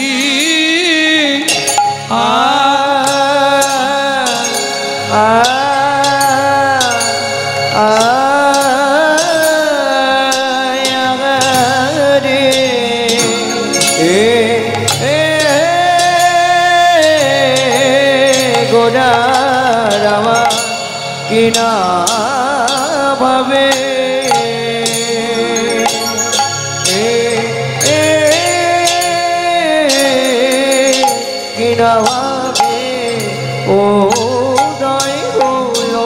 গোরার আমার কিনা ভাবে কিনা ভাবে ও দয় হলো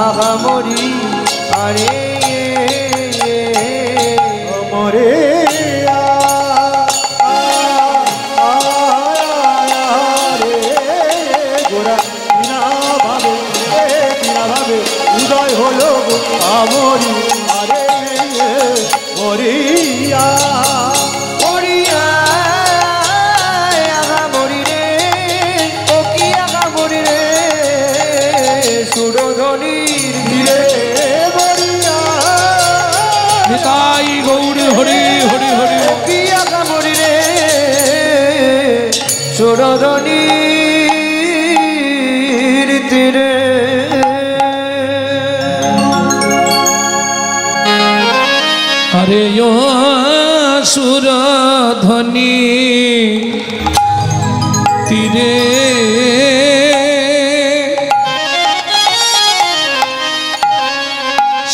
আগামরি আরে মরে গোরা বিনা ভাবে উদয় হলো আমরি আরে মরিয়া মরিয়া আগামরি রে ও কি আগামরি রে সুরধনির ধীরে মরিয়া নিতাই গৌর হরি হরি হরি। কি আগামরি রে সুরধনির তীরে আরে ও সুরধ্বনি তীরে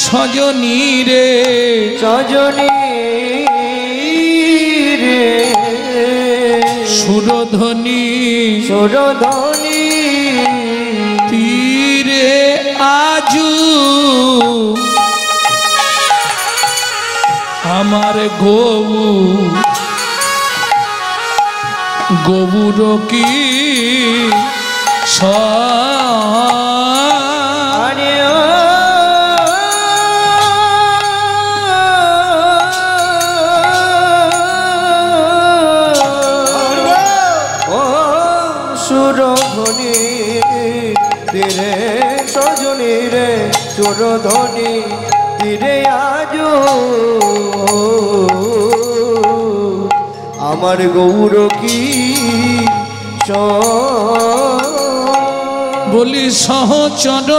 সজনী রে সজনী রে সুরধ্বনি সুরধনি তীরে আজু আমার গবুর কি আরে ও সুরধনি তীরে সজনী রে সুরধনি তীরে আজ আমার গৌর কি বলি সহচর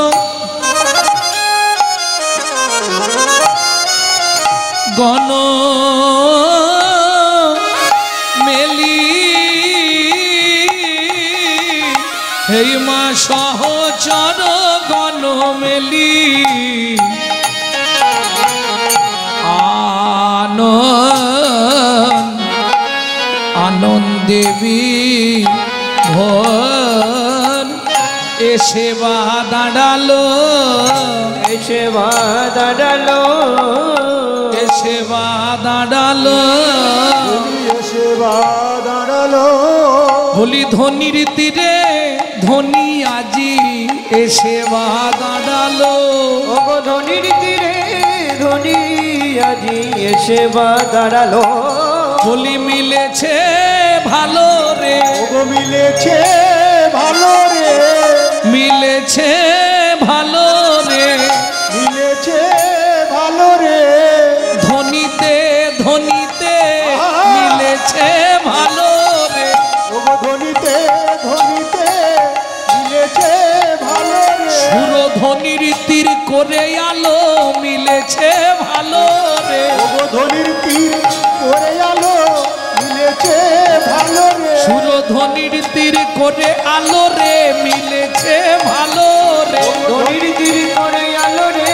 গণ মেলি হেই মা সহচর গণ মেলি আনন্দেবী ভোর এসে বা দাঁড়ালো এসে দাঁড়ালো এসে বা দাঁড়ালো এসে দাঁড়ালো বলি ধনির তীরে ধনী আজি এসে বা দাঁড়ালো ওগো ধনির তীরে ধনি আজি এসে দাঁড়ালো বলি মিলেছে ভালো রে ওগো মিলেছে ভালো রে মিলেছে ভালো রে মিলেছে ভালো রে ধনিতে ধনিতে মিলেছে ভালো রে ওগো ধনিতে ধনিতে মিলেছে ভালো রে সুরধনির তীর করে আলো মিলেছে ভালো রে ওগো ধনির তীর করে আলো মিলেছে ভালো রে সুরধনির তীর করে আলো রে মিলেছে ভালো রে ধনির তীর করে আলো রে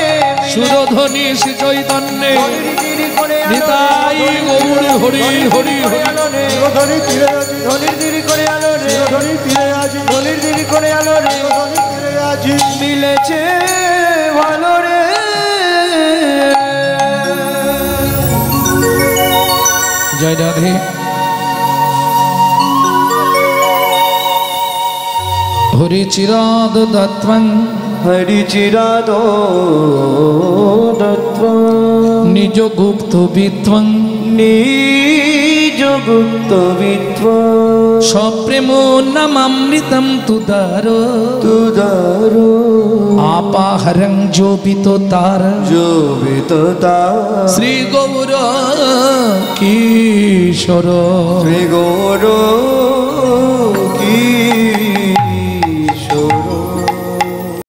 সুরধনি শ্রী চৈতন্যে ধনির তীর করে আলো নিতাই গৌর হরি হরি হরি। আলো রে ধনি তীরে আজি ধনির তীর করে আলো রে ধনি তীরে আজি ধনির তীর করে আলো রে ধনি তীরে আজি মিলেছে ভালো রে জয় রাধে। হরি চিরাদ দত্তং হরি চিরাদ দত্ত নিজ গুপ্ত বিত্বং নিজ গুপ্ত বিত্ব সপ্রেম নামামৃতম তুদার তুদারো আপাহরং জোবিত তার জোবিততা শ্রী গৌর কিশোর শ্রী গৌর